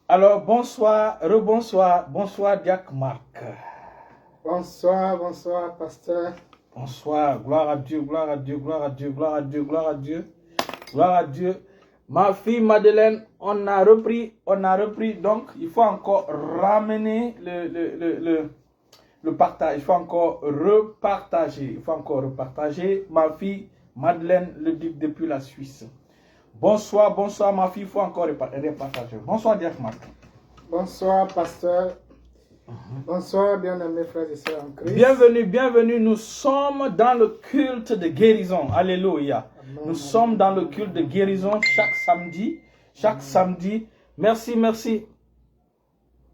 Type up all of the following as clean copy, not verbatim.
Alors, bonsoir, rebonsoir, bonsoir, Diac Marc. Bonsoir, pasteur. Bonsoir, gloire à Dieu, gloire à Dieu, gloire à Dieu, gloire à Dieu, gloire à Dieu, gloire à Dieu. Ma fille Madeleine, on a repris, donc il faut encore ramener le partage, il faut encore repartager, Ma fille Madeleine le dit depuis la Suisse. Bonsoir, ma fille, il faut encore repartager. Bonsoir, Diac Marc. Bonsoir, pasteur. Bonsoir, bien-aimés frères et sœurs en Christ. Bienvenue. Nous sommes dans le culte de guérison. Alléluia. Nous sommes dans le culte de guérison chaque samedi. Merci.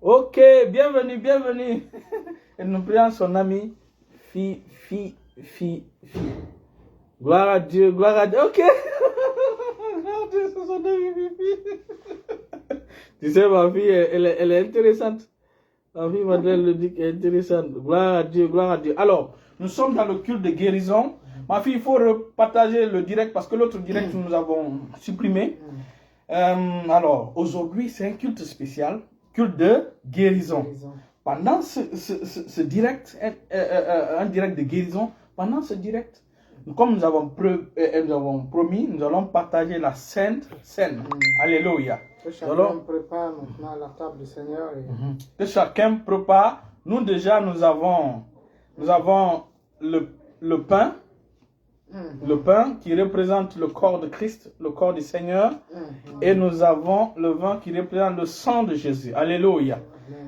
Ok, bienvenue. Et nous prions son ami. Fille. Gloire à Dieu. Ok. C'est son ami, fille. Tu sais, ma fille, elle est intéressante. La vie Madeleine le dit qu'elle est intéressante. Gloire à Dieu. Alors, nous sommes dans le culte de guérison. Ma fille, il faut repartager le direct parce que l'autre direct, nous avons supprimé. Alors, aujourd'hui, c'est un culte spécial, culte de guérison. Pendant ce direct, un direct de guérison, pendant ce direct, comme nous avons promis, nous allons partager la Sainte Seine. Alléluia. Que chacun prépare maintenant la table du Seigneur. Que chacun prépare. Nous déjà, nous avons le pain. Le pain qui représente le corps de Christ, le corps du Seigneur. Et nous avons le vin qui représente le sang de Jésus. Alléluia.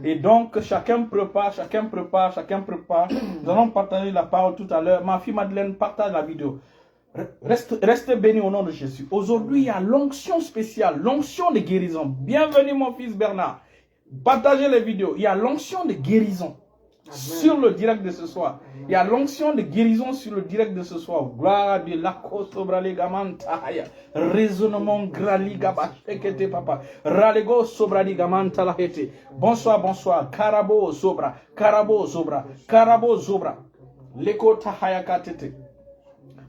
Et donc, chacun prépare. Nous allons partager la parole tout à l'heure. Ma fille Madeleine partage la vidéo. Restez bénis au nom de Jésus. Aujourd'hui, il y a l'onction spéciale, l'onction de guérison. Bienvenue mon fils Bernard. Partagez les vidéos. Il y a l'onction de guérison sur le direct de ce soir. Il y a l'onction de guérison sur le direct de ce soir. Gloire à Dieu. La kosobra ligamantaya. Raisonnement grali gabashekete papa. Ralego sobra ligamanta la hete. Bonsoir. Karabo zobra. Leko tahayaka tete.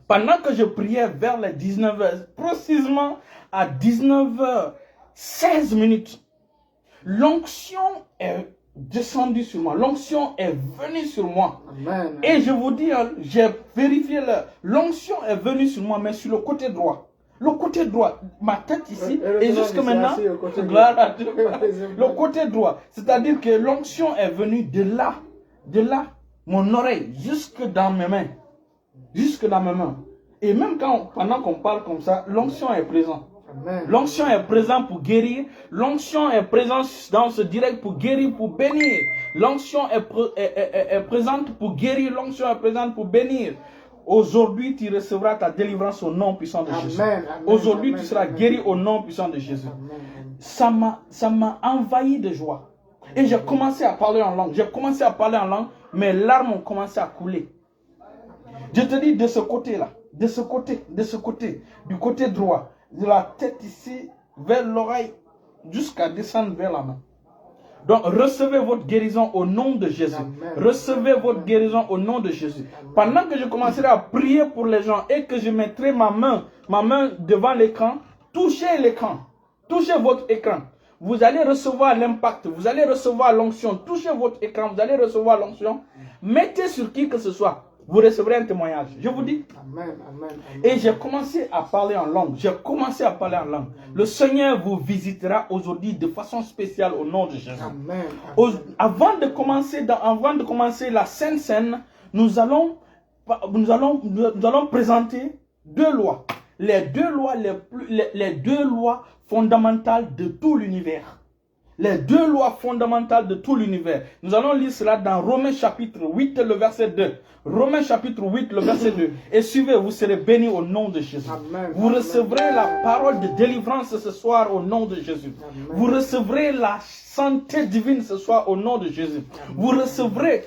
Pendant que je priais vers les 19h, précisément à 19h16 minutes, l'onction est descendue sur moi. L'onction est venue sur moi. Amen. Et je vous dis, j'ai vérifié l'onction est venue sur moi, mais sur le côté droit. Le côté droit, ma tête ici, et jusque maintenant, gloire à Dieu. Le côté droit, c'est-à-dire que l'onction est venue de là, mon oreille, jusque dans mes mains. Et même pendant qu'on parle comme ça, l'onction est présente. L'onction est présente pour guérir. L'onction est présente dans ce direct pour guérir, pour bénir. L'onction est présente pour guérir. L'onction est présente pour bénir. Aujourd'hui, tu recevras ta délivrance au nom puissant de Jésus. Aujourd'hui, tu seras guéri au nom puissant de Jésus. Ça m'a envahi de joie. Et j'ai commencé à parler en langue. Mes larmes ont commencé à couler. Je te dis de ce côté-là, du côté droit, de la tête ici, vers l'oreille, jusqu'à descendre vers la main. Donc, recevez votre guérison au nom de Jésus. Pendant que je commencerai à prier pour les gens et que je mettrai ma main devant l'écran, touchez votre écran. Vous allez recevoir l'impact, vous allez recevoir l'onction. Touchez votre écran, vous allez recevoir l'onction. Mettez sur qui que ce soit. Vous recevrez un témoignage. Je vous dis. Amen. Et j'ai commencé à parler en langue. Le Seigneur vous visitera aujourd'hui de façon spéciale au nom de Jésus. Amen. Avant de commencer la Sainte Seine, nous allons présenter deux lois. Les deux lois fondamentales de tout l'univers. Nous allons lire cela dans Romains chapitre 8, le verset 2. Et suivez, vous serez bénis au nom de Jésus. Vous recevrez la parole de délivrance ce soir au nom de Jésus. Vous recevrez la santé divine ce soir au nom de Jésus. Vous recevrez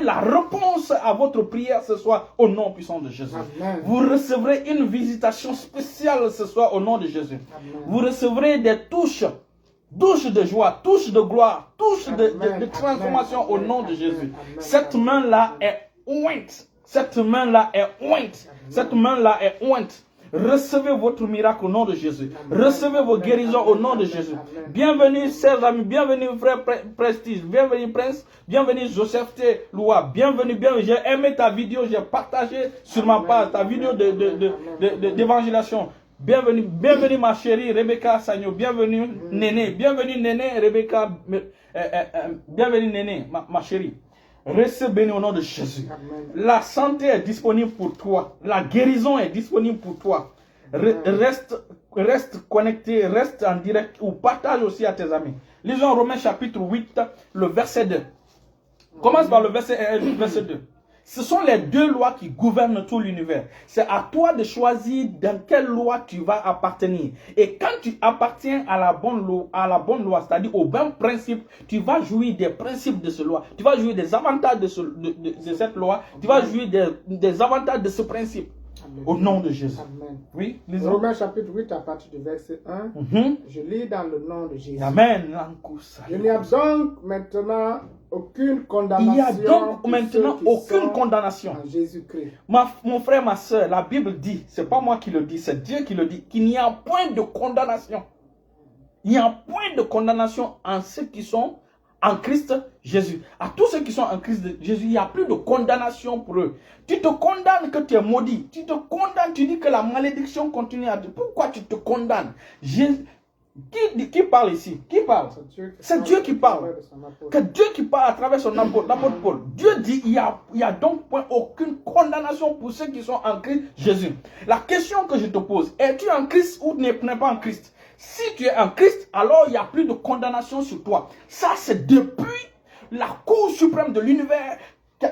la réponse à votre prière ce soir au nom puissant de Jésus. Vous recevrez une visitation spéciale ce soir au nom de Jésus. Vous recevrez des touches de joie, touche de gloire, touche de transformation au nom de Jésus. Cette main-là est ointe. Recevez votre miracle au nom de Jésus. Recevez vos guérisons au nom de Jésus. Bienvenue, chers amis. Bienvenue, frère Prestige. Bienvenue, Prince. Bienvenue, Joseph T. Loua. Bienvenue, bienvenue. J'ai aimé ta vidéo. J'ai partagé sur ma page ta vidéo d'évangélisation. Bienvenue, bienvenue ma chérie Rebecca Sagno. Bienvenue, Néné. Bienvenue, Néné, Rebecca. Bienvenue, Néné, ma chérie. Reste béni au nom de Jésus. La santé est disponible pour toi. La guérison est disponible pour toi. Reste connecté, reste en direct ou partage aussi à tes amis. Lisons Romains chapitre 8, le verset 2. Commence par le verset 1 et le verset 2. Ce sont les deux lois qui gouvernent tout l'univers. C'est à toi de choisir dans quelle loi tu vas appartenir. Et quand tu appartiens à la bonne loi, c'est-à-dire au bon principe, tu vas jouir des principes de cette loi. Tu vas jouir des avantages de cette loi. Tu vas jouir des avantages de ce principe. Amen. Au nom de Jésus. Amen. Oui, Romains chapitre 8 à partir du verset 1. Je lis dans le nom de Jésus. Amen. Il n'y a donc maintenant aucune condamnation. Il n'y a donc maintenant aucune condamnation. En Jésus-Christ. Mon frère, ma soeur, la Bible dit, c'est pas moi qui le dis, c'est Dieu qui le dit, qu'il n'y a point de condamnation. Il n'y a point de condamnation en ceux qui sont en Christ Jésus. À tous ceux qui sont en Christ Jésus, il n'y a plus de condamnation pour eux. Tu te condamnes que tu es maudit. Tu te condamnes, tu dis que la malédiction continue à te... Pourquoi tu te condamnes? Qui parle ici? Qui parle? C'est Dieu qui parle. Que Dieu qui parle à travers son apôtre, l'apôtre Paul. Dieu dit il y a donc point aucune condamnation pour ceux qui sont en Christ Jésus. La question que je te pose, es-tu en Christ ou n'es pas en Christ? Si tu es en Christ, alors il n'y a plus de condamnation sur toi. Ça, c'est depuis la Cour suprême de l'univers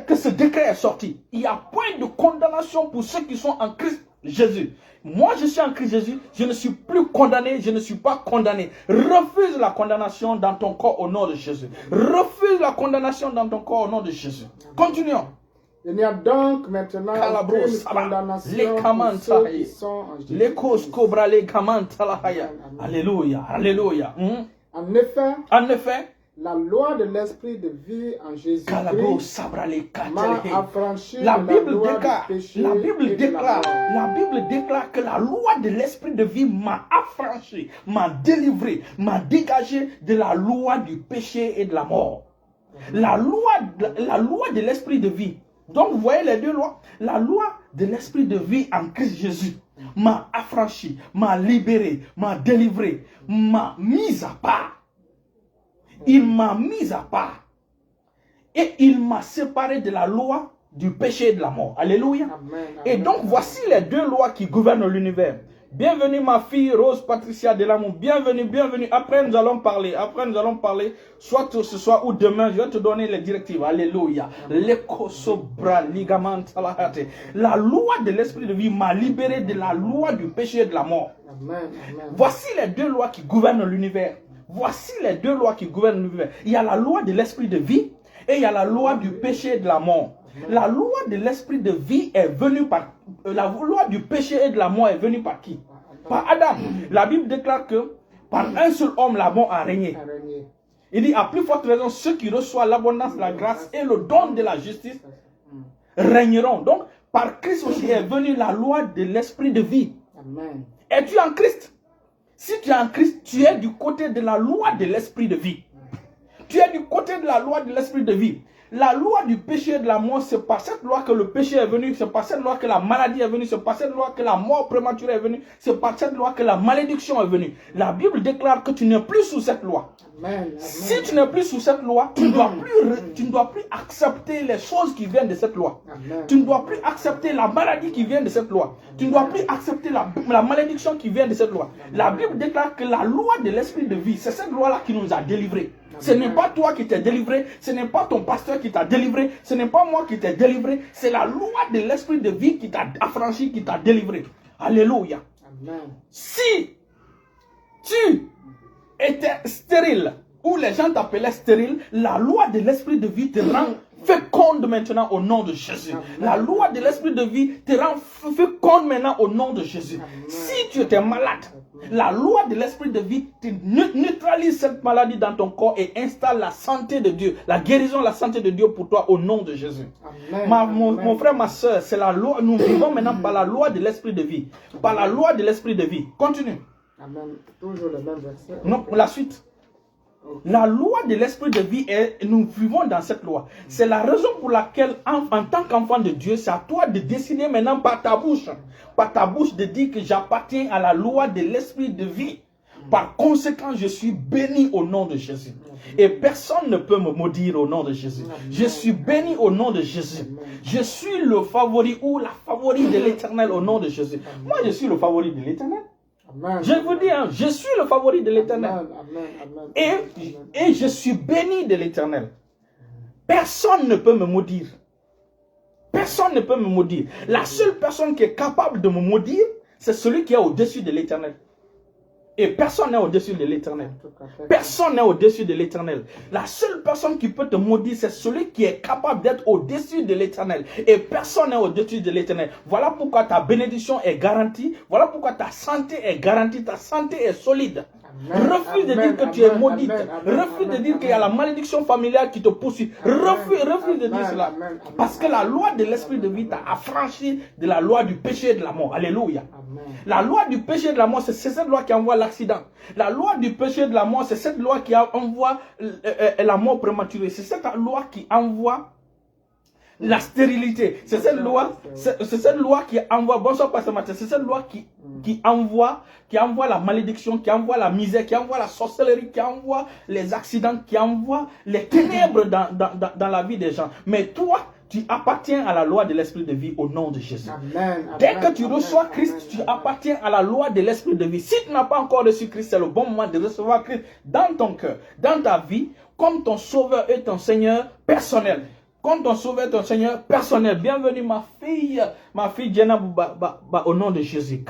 que ce décret est sorti. Il n'y a point de condamnation pour ceux qui sont en Christ Jésus. Moi, je suis en Christ Jésus, je ne suis plus condamné, je ne suis pas condamné. Refuse la condamnation dans ton corps au nom de Jésus. Refuse la condamnation dans ton corps au nom de Jésus. Continuons. Il n'y a donc maintenant aucune condamnation pour ceux qui sont en Jésus. Alléluia, alléluia. En effet, la loi de l'esprit de vie en Jésus-Christ m'a affranchi de la la Bible loi déclare, du péché la Bible et de la déclare, mort. la Bible déclare que la loi de l'esprit de vie m'a affranchi, m'a délivré, m'a dégagé de la loi du péché et de la mort. La loi de l'esprit de vie. Donc vous voyez les deux lois. La loi de l'esprit de vie en Christ Jésus m'a affranchi, m'a libéré, m'a délivré, m'a mis à part. Il m'a mis à part. Et il m'a séparé de la loi du péché et de la mort. Alléluia. Amen, Et donc voici les deux lois qui gouvernent l'univers. Bienvenue ma fille Rose Patricia Delamont. Bienvenue, bienvenue. Après nous allons parler. Après nous allons parler. Soit ce soir ou demain, je vais te donner les directives. Alléluia. La loi de l'esprit de vie m'a libéré de la loi du péché et de la mort. Amen, amen. Voici les deux lois qui gouvernent l'univers. Voici les deux lois qui gouvernent l'univers. Il y a la loi de l'esprit de vie et il y a la loi du péché et de la mort. La loi de l'esprit de vie est venue par... La loi du péché et de la mort est venue par qui? Par Adam. La Bible déclare que par un seul homme, la mort a régné. Il dit à plus forte raison, ceux qui reçoivent l'abondance de la grâce et le don de la justice régneront. Donc, par Christ aussi est venue la loi de l'esprit de vie. Amen. Es-tu en Christ? Si tu es en Christ, tu es du côté de la loi de l'esprit de vie. Tu es du côté de la loi de l'esprit de vie. La loi du péché et de la mort, c'est par cette loi que le péché est venu, c'est par cette loi que la maladie est venue, c'est par cette loi que la mort prématurée est venue, c'est par cette loi que la malédiction est venue. La Bible déclare que tu n'es plus sous cette loi. Amen. Si tu n'es plus sous cette loi, tu ne dois plus accepter les choses qui viennent de cette loi. Amen. Tu ne dois plus accepter la maladie qui vient de cette loi. Tu ne dois plus accepter la malédiction qui vient de cette loi. La Bible déclare que la loi de l'esprit de vie, c'est cette loi-là qui nous a délivrés. Ce n'est pas toi qui t'es délivré, ce n'est pas ton pasteur qui t'a délivré, ce n'est pas moi qui t'ai délivré, c'est la loi de l'esprit de vie qui t'a affranchi, qui t'a délivré. Alléluia. Amen. Si tu étais stérile, ou les gens t'appelaient stérile, la loi de l'esprit de vie te rend féconde maintenant au nom de Jésus. La loi de l'esprit de vie te rend féconde maintenant au nom de Jésus. Si tu étais malade, la loi de l'esprit de vie neutralise cette maladie dans ton corps et installe la santé de Dieu, la guérison, la santé de Dieu pour toi au nom de Jésus. Mon frère, ma soeur, c'est la loi. Nous vivons maintenant par la loi de l'esprit de vie. Par la loi de l'esprit de vie. Continue. Amen. Toujours le même verset. Non, la suite. La loi de l'esprit de vie, nous vivons dans cette loi. C'est la raison pour laquelle, en tant qu'enfant de Dieu, c'est à toi de décider maintenant par ta bouche de dire que j'appartiens à la loi de l'esprit de vie. Par conséquent, je suis béni au nom de Jésus. Et personne ne peut me maudire au nom de Jésus. Je suis béni au nom de Jésus. Je suis le favori ou la favorite de l'Éternel au nom de Jésus. Moi, je suis le favori de l'Éternel. Je vous dis, hein, je suis le favori de l'Éternel. Et je suis béni de l'Éternel. Personne ne peut me maudire. Personne ne peut me maudire. La seule personne qui est capable de me maudire, c'est celui qui est au-dessus de l'Éternel. Et personne n'est au-dessus de l'Éternel. Personne n'est au-dessus de l'Éternel. La seule personne qui peut te maudire, c'est celui qui est capable d'être au-dessus de l'Éternel. Et personne n'est au-dessus de l'Éternel. Voilà pourquoi ta bénédiction est garantie. Voilà pourquoi ta santé est garantie. Ta santé est solide. Refuse de dire que tu es maudite. Refuse de dire qu'il y a la malédiction familiale qui te poursuit. Refuse de dire cela. Parce que la loi de l'esprit de vie t'a affranchi de la loi du péché et de la mort. Alléluia. La loi du péché et de la mort, c'est cette loi qui envoie l'accident. La loi du péché et de la mort, c'est cette loi qui envoie la mort prématurée. C'est cette loi qui envoie la stérilité. C'est cette loi qui envoie, bonsoir Pasteur Mathieu, c'est cette loi qui envoie la malédiction, qui envoie la misère, qui envoie la sorcellerie, qui envoie les accidents, qui envoie les ténèbres dans la vie des gens. Mais toi, tu appartiens à la loi de l'esprit de vie au nom de Jésus. Dès que tu reçois Christ, tu appartiens à la loi de l'esprit de vie. Si tu n'as pas encore reçu Christ, c'est le bon moment de recevoir Christ dans ton cœur, dans ta vie, comme ton sauveur et ton Seigneur personnel. Comme ton sauveur, ton Seigneur personnel. Bienvenue ma fille Diana au nom de Jésus.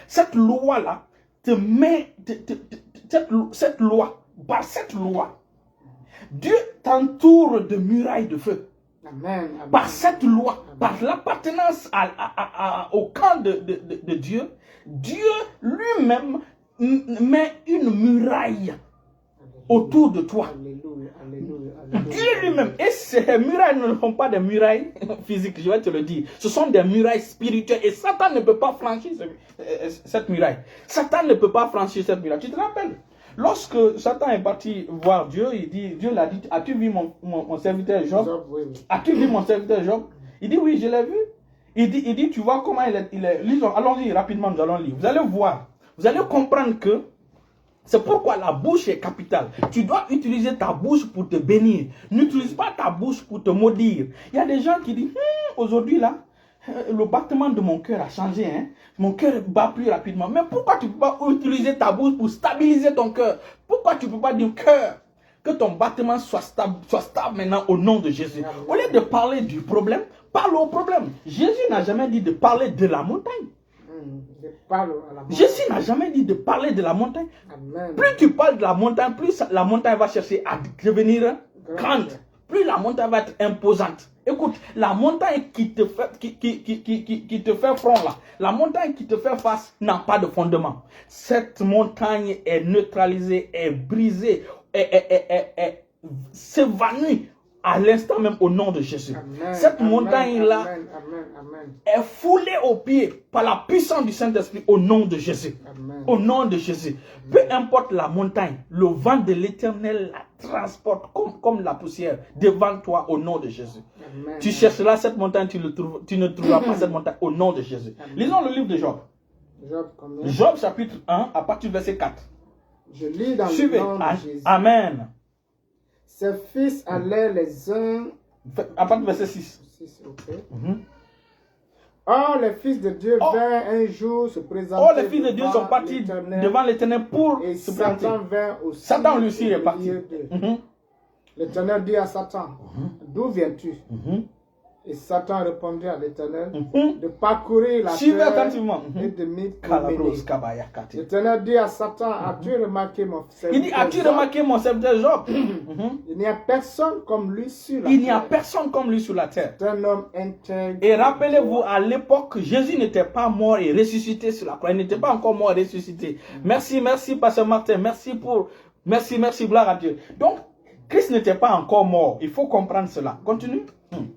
Cette loi-là te met, cette loi, par cette loi, Dieu t'entoure de murailles de feu. Amen. Par cette loi, par l'appartenance au camp de Dieu, Dieu lui-même met une muraille autour de toi. Alléluia, alléluia, Dieu lui-même. Et ces murailles ne sont pas des murailles physiques, je vais te le dire. Ce sont des murailles spirituelles. Et Satan ne peut pas franchir cette muraille. Satan ne peut pas franchir cette muraille. Tu te rappelles? Lorsque Satan est parti voir Dieu, Dieu l'a dit, as-tu vu mon serviteur Job? As-tu vu mon serviteur Job? Il dit, oui, je l'ai vu. Il dit, tu vois comment il est. Lisons, allons-y rapidement, nous allons lire. Vous allez voir, vous allez comprendre que c'est pourquoi la bouche est capitale. Tu dois utiliser ta bouche pour te bénir. N'utilise pas ta bouche pour te maudire. Il y a des gens qui disent, aujourd'hui là, le battement de mon cœur a changé. Hein? Mon cœur bat plus rapidement. Mais pourquoi tu ne peux pas utiliser ta bouche pour stabiliser ton cœur? Pourquoi tu ne peux pas dire cœur, que ton battement soit stable maintenant au nom de Jésus? Au lieu de parler du problème, parle au problème. Jésus n'a jamais dit de parler de la montagne. Jésus n'a jamais dit de parler de la montagne. Amen. Plus tu parles de la montagne, plus la montagne va chercher à devenir grande. Plus la montagne va être imposante. Écoute, la montagne qui te fait front là, la montagne qui te fait face n'a pas de fondement. Cette montagne est neutralisée, est brisée, est s'évanouit à l'instant même au nom de Jésus. Amen, cette montagne-là est foulée aux pieds par la puissance du Saint-Esprit au nom de Jésus. Amen. Au nom de Jésus. Amen. Peu importe la montagne, le vent de l'Éternel la transporte comme la poussière devant toi au nom de Jésus. Amen. Tu chercheras cette montagne, tu ne trouveras pas cette montagne au nom de Jésus. Amen. Lisons le livre de Job. Job chapitre 1 à partir du verset 4. Je lis dans le nom de Jésus. Amen. Ses fils allaient les uns... À partir du verset 6. Okay. Or, les fils de Dieu vinrent un jour se présenter. Or, les fils de Dieu sont partis devant l'Éternel pour se présenter. Satan lui aussi est parti. L'Éternel dit à Satan, d'où viens-tu? Et Satan répondit à l'Éternel de parcourir la Suivez terre attentivement. et de m'y Kalabros promener. kabayakati. L'Éternel dit à Satan, as-tu remarqué mon Il serviteur dit, as-tu Job? remarqué mon serviteur Job? Il n'y a personne comme lui sur la Il n'y a terre. personne comme lui sur la terre. C'est un homme intègre. Et rappelez-vous, à l'époque, Jésus n'était pas mort et ressuscité sur la croix. Il n'était pas encore mort et ressuscité. Merci, Pasteur Martin. Merci, gloire à Dieu. Donc, Christ n'était pas encore mort. Il faut comprendre cela. Continue.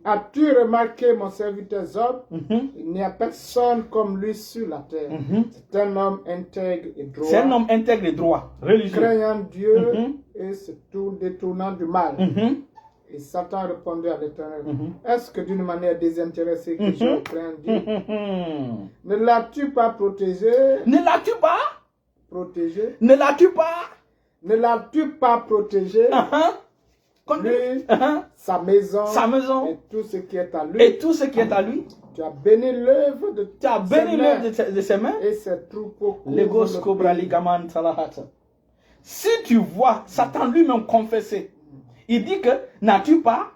As-tu remarqué mon serviteur Job? Il n'y a personne comme lui sur la terre. C'est un homme intègre et droit. C'est un homme intègre et droit, religieux. Craignant Dieu et se détournant du mal. Et Satan répondit à l'Éternel, est-ce que d'une manière désintéressée que je crains Dieu? Ne l'as-tu pas protégé? Ne l'as-tu pas Protégé? Ne l'as-tu pas Ne l'as-tu pas protégé? Lui, sa maison, et tout ce qui est à lui. Et tout ce qui est à lui. Tu as béni l'œuvre de ses mains. Et ses troupeaux. Si tu vois Satan lui-même confesser, il dit que n'as-tu pas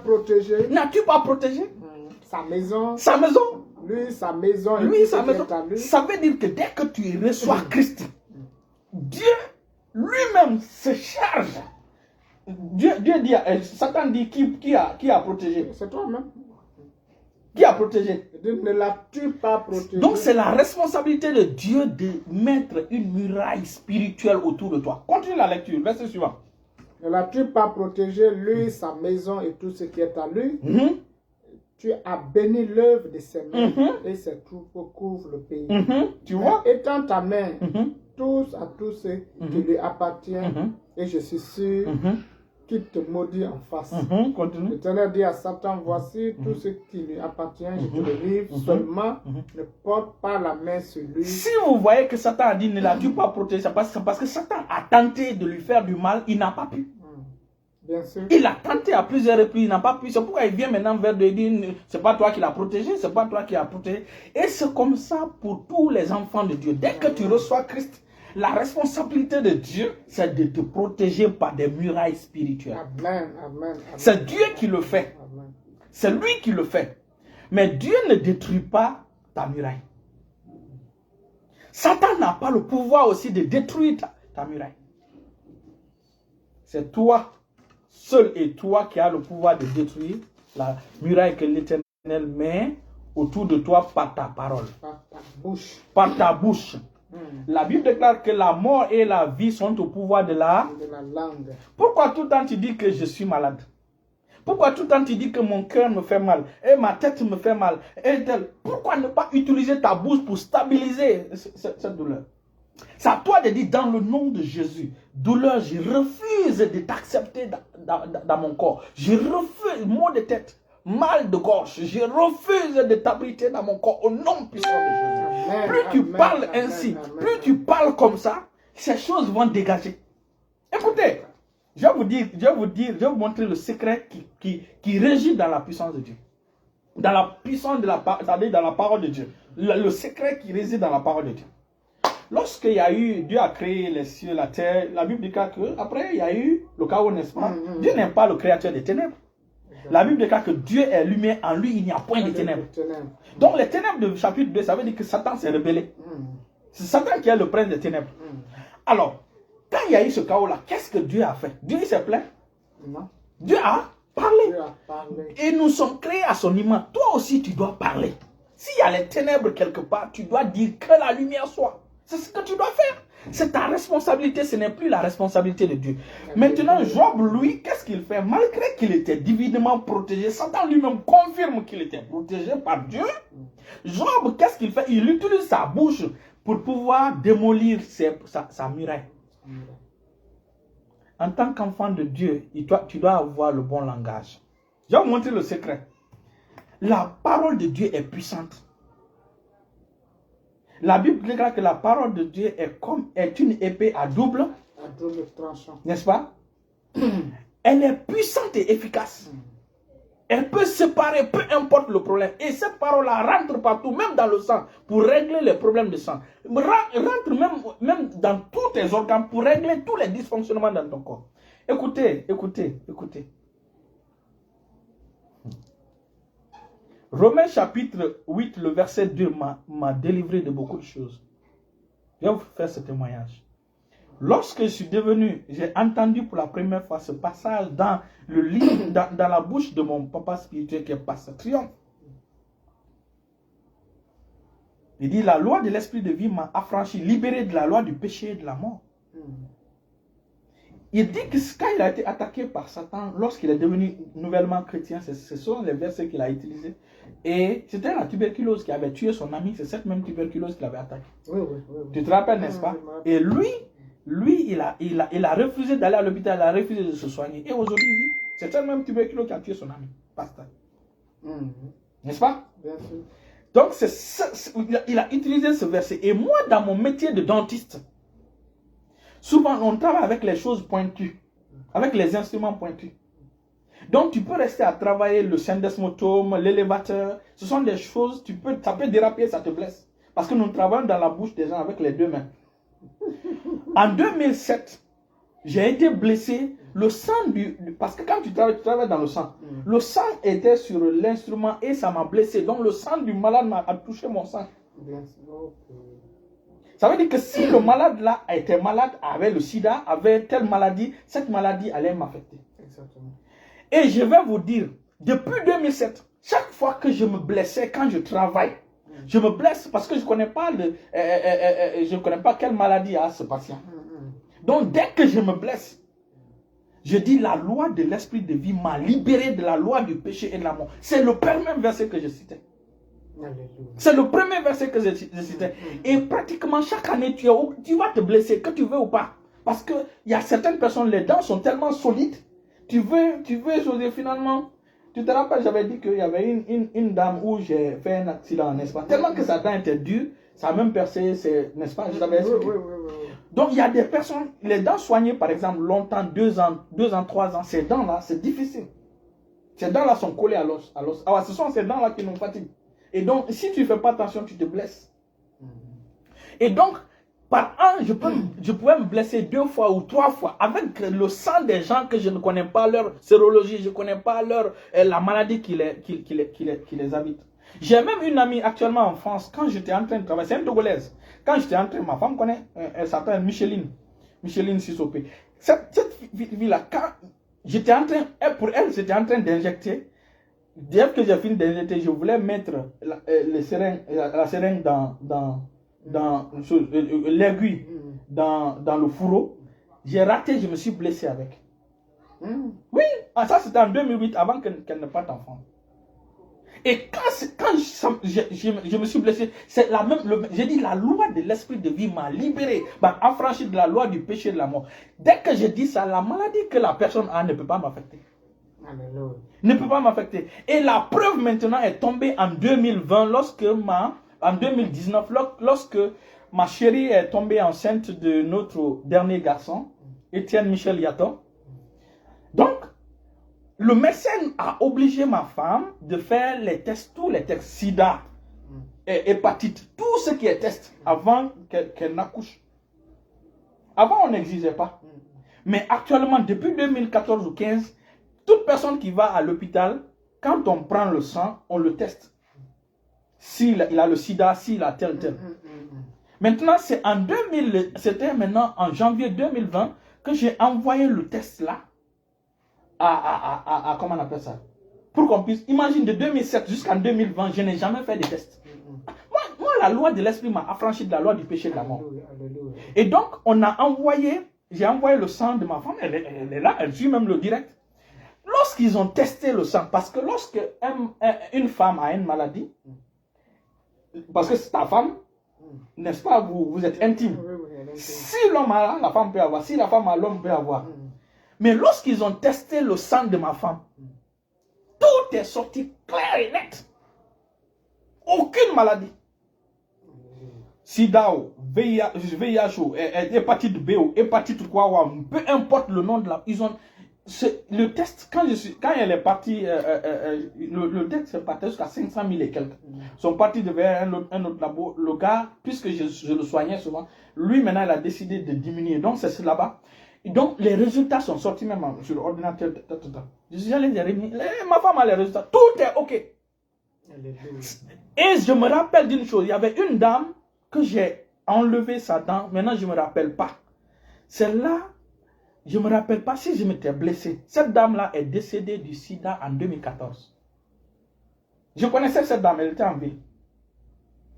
protégé? N'as-tu pas protégé sa maison? Sa maison. Lui, sa maison. Lui, sa maison. Ça veut dire que dès que tu reçois Christ, Dieu lui-même se charge. Dieu dit, Satan dit, qui a protégé? C'est toi-même. Qui a protégé? Ne l'as-tu pas protégé? Donc c'est la responsabilité de Dieu de mettre une muraille spirituelle autour de toi. Continue la lecture, verset suivant. Ne l'as-tu pas protégé, lui, sa maison et tout ce qui est à lui? Tu as béni l'œuvre de ses mains et ses troupeaux couvrent le pays. Tu vois? Étends ta main à tous ceux qui lui appartiennent et je suis sûr qu'il te maudit en face. L'Éternel dit à Satan, voici tout ce qui lui appartient, je te le livre, seulement ne porte pas la main sur lui. Si vous voyez que Satan a dit ne l'as-tu pas protégé, c'est parce que Satan a tenté de lui faire du mal, il n'a pas pu. Bien sûr. Il a tenté à plusieurs reprises, il n'a pas pu. C'est pourquoi il vient maintenant vers Dieu et dit, c'est pas toi qui l'as protégé, c'est pas toi qui l'as protégé. Et c'est comme ça pour tous les enfants de Dieu. Dès que tu reçois Christ, la responsabilité de Dieu, c'est de te protéger par des murailles spirituelles. Amen. C'est Dieu qui le fait. C'est lui qui le fait. Mais Dieu ne détruit pas ta muraille. Satan n'a pas le pouvoir aussi de détruire ta muraille. C'est toi, seul et toi qui as le pouvoir de détruire la muraille que l'Éternel met autour de toi par ta parole. Par ta bouche. La Bible déclare que la mort et la vie sont au pouvoir de la langue. Pourquoi tout le temps tu dis que je suis malade? Pourquoi tout le temps tu dis que mon cœur me fait mal et ma tête me fait mal? Pourquoi ne pas utiliser ta bouche pour stabiliser cette douleur? C'est à toi de dire dans le nom de Jésus, douleur, je refuse de t'accepter dans mon corps. Je refuse, maux de tête, mal de gorge, je refuse de t'abriter dans mon corps au nom puissant de Jésus. Plus tu parles ainsi, plus tu parles comme ça, ces choses vont dégager. Écoutez, je vais vous montrer le secret qui régit dans la puissance de Dieu. Dans la puissance de dans la parole de Dieu. Le secret qui réside dans la parole de Dieu. Lorsque Dieu a créé les cieux, la terre, la Bible dit qu'après il y a eu le chaos, n'est-ce pas? Dieu n'est pas le créateur des ténèbres. La Bible déclare que Dieu est lumière, en lui il n'y a point de ténèbres. Donc les ténèbres de chapitre 2, ça veut dire que Satan s'est rebellé. C'est Satan qui est le prince des ténèbres. Alors, quand il y a eu ce chaos-là, qu'est-ce que Dieu a fait? Dieu s'est plaint? Non. Dieu a parlé. Et nous sommes créés à son image. Toi aussi tu dois parler. S'il y a les ténèbres quelque part, tu dois dire que la lumière soit. C'est ce que tu dois faire. C'est ta responsabilité, ce n'est plus la responsabilité de Dieu. Maintenant, Job, lui, qu'est-ce qu'il fait? Malgré qu'il était divinement protégé, Satan lui-même confirme qu'il était protégé par Dieu. Job, qu'est-ce qu'il fait? Il utilise sa bouche pour pouvoir démolir sa muraille. En tant qu'enfant de Dieu, tu dois avoir le bon langage. Je vais vous montrer le secret. La parole de Dieu est puissante. La Bible déclare que la parole de Dieu est une épée à double tranchant. N'est-ce pas? Elle est puissante et efficace. Elle peut séparer, peu importe le problème. Et cette parole-là rentre partout, même dans le sang, pour régler les problèmes de sang. Rentre même dans tous tes organes pour régler tous les dysfonctionnements dans ton corps. Écoutez. Romains chapitre 8, le verset 2 m'a délivré de beaucoup de choses. Je vais vous faire ce témoignage. Lorsque j'ai entendu pour la première fois ce passage dans le livre, dans la bouche de mon papa spirituel qui est Pasteur Triomphe. Il dit, la loi de l'esprit de vie m'a affranchi, libéré de la loi du péché et de la mort. Il dit que quand il a été attaqué par Satan, lorsqu'il est devenu nouvellement chrétien, ce sont les versets qu'il a utilisés. Et c'était la tuberculose qui avait tué son ami, c'est cette même tuberculose qui l'avait attaqué. Oui. Tu te rappelles, n'est-ce pas? Et lui, il a refusé d'aller à l'hôpital, il a refusé de se soigner. Et aujourd'hui, c'est cette même tuberculose qui a tué son ami, pasteur. N'est-ce pas? Bien sûr. Donc, il a utilisé ce verset. Et moi, dans mon métier de dentiste, souvent, on travaille avec les choses pointues, avec les instruments pointus. Donc, tu peux rester à travailler le syndesmotome, l'élévateur. Ce sont des choses, ça peut déraper, ça te blesse. Parce que nous travaillons dans la bouche des gens avec les deux mains. En 2007, j'ai été blessé. Le sang parce que quand tu travailles dans le sang, le sang était sur l'instrument et ça m'a blessé. Donc, le sang du malade a touché mon sang. Ça veut dire que si le malade là était malade, avait le sida, avait telle maladie, cette maladie allait m'affecter. Exactement. Et je vais vous dire, depuis 2007, chaque fois que je me blessais quand je travaille, je me blesse parce que je ne connais pas quelle maladie a ce patient. Donc dès que je me blesse, je dis la loi de l'esprit de vie m'a libéré de la loi du péché et de la mort. C'est le premier verset que je citais. C'est le premier verset que je citais. Et pratiquement chaque année, tu vas te blesser, que tu veux ou pas. Parce qu'il y a certaines personnes, les dents sont tellement solides. Tu veux choisir finalement. Tu te rappelles, j'avais dit qu'il y avait une dame où j'ai fait un accident, n'est-ce pas? Tellement que sa dent était dure, ça a même percé, n'est-ce pas? Je t'avais expliqué. Oui. Donc il y a des personnes, les dents soignées par exemple longtemps, 2 ans, 3 ans, ces dents-là, c'est difficile. Ces dents-là sont collées à l'os. Alors ce sont ces dents-là qui nous fatiguent. Et donc, si tu ne fais pas attention, tu te blesses. Et donc, par an, je pouvais me blesser 2 fois ou 3 fois avec le sang des gens que je ne connais pas leur sérologie, je ne connais pas la maladie qui les habite. J'ai même une amie actuellement en France, quand j'étais en train de travailler, c'est une Togolaise. Quand j'étais en train, ma femme connaît, elle s'appelle Micheline Sissopé. Cette fille-là, quand j'étais en train, pour elle, j'étais en train d'injecter. Dès que j'ai fini d'injecter, je voulais mettre la seringue dans l'aiguille dans le fourreau. J'ai raté, je me suis blessé avec. Oui, ça c'était en 2008, avant qu'elle ne parte en France. Et quand je me suis blessé, c'est la même. J'ai dit la loi de l'esprit de vie m'a libéré, m'a affranchi de la loi du péché et de la mort. Dès que je dis ça, la maladie que la personne a ne peut pas m'affecter. Alléluia. Ne peut pas m'affecter. Et la preuve maintenant est tombée en 2020, en 2019, lorsque ma chérie est tombée enceinte de notre dernier garçon, Étienne Michel Yaton. Donc, le médecin a obligé ma femme de faire tous les tests sida, et hépatite, tout ce qui est test avant qu'elle n'accouche. Avant, on n'exigeait pas. Mais actuellement, depuis 2014 ou 2015, toute personne qui va à l'hôpital, quand on prend le sang, on le teste. S'il a le sida, s'il a tel. Maintenant, c'était maintenant en janvier 2020 que j'ai envoyé le test là à comment on appelle ça? Pour qu'on puisse, imagine de 2007 jusqu'en 2020, je n'ai jamais fait de test. Moi, la loi de l'esprit m'a affranchi de la loi du péché et de la mort. Et donc, j'ai envoyé le sang de ma femme, elle est là, elle suit même le direct. Lorsqu'ils ont testé le sang, parce que lorsque une femme a une maladie, parce que c'est ta femme, n'est-ce pas, vous êtes intime. Si l'homme a, la femme peut avoir. Si la femme a, l'homme peut avoir. Mais lorsqu'ils ont testé le sang de ma femme, tout est sorti clair et net. Aucune maladie. Sida, VIH, hépatite B, hépatite quoi, peu importe le nom de la... Le test, quand elle est partie, le test est parti jusqu'à 500 000 et quelques. Ils sont partis vers un autre labo. Le gars, puisque je le soignais souvent, lui maintenant il a décidé de diminuer. Donc c'est là-bas. Et donc, les résultats sont sortis même sur l'ordinateur. J'allais les réunir. Ma femme a les résultats. Tout est OK. Et je me rappelle d'une chose. Il y avait une dame que j'ai enlevé sa dent. Maintenant, je ne me rappelle pas. Celle-là, je ne me rappelle pas si je m'étais blessé. Cette dame-là est décédée du sida en 2014. Je connaissais cette dame, elle était en ville.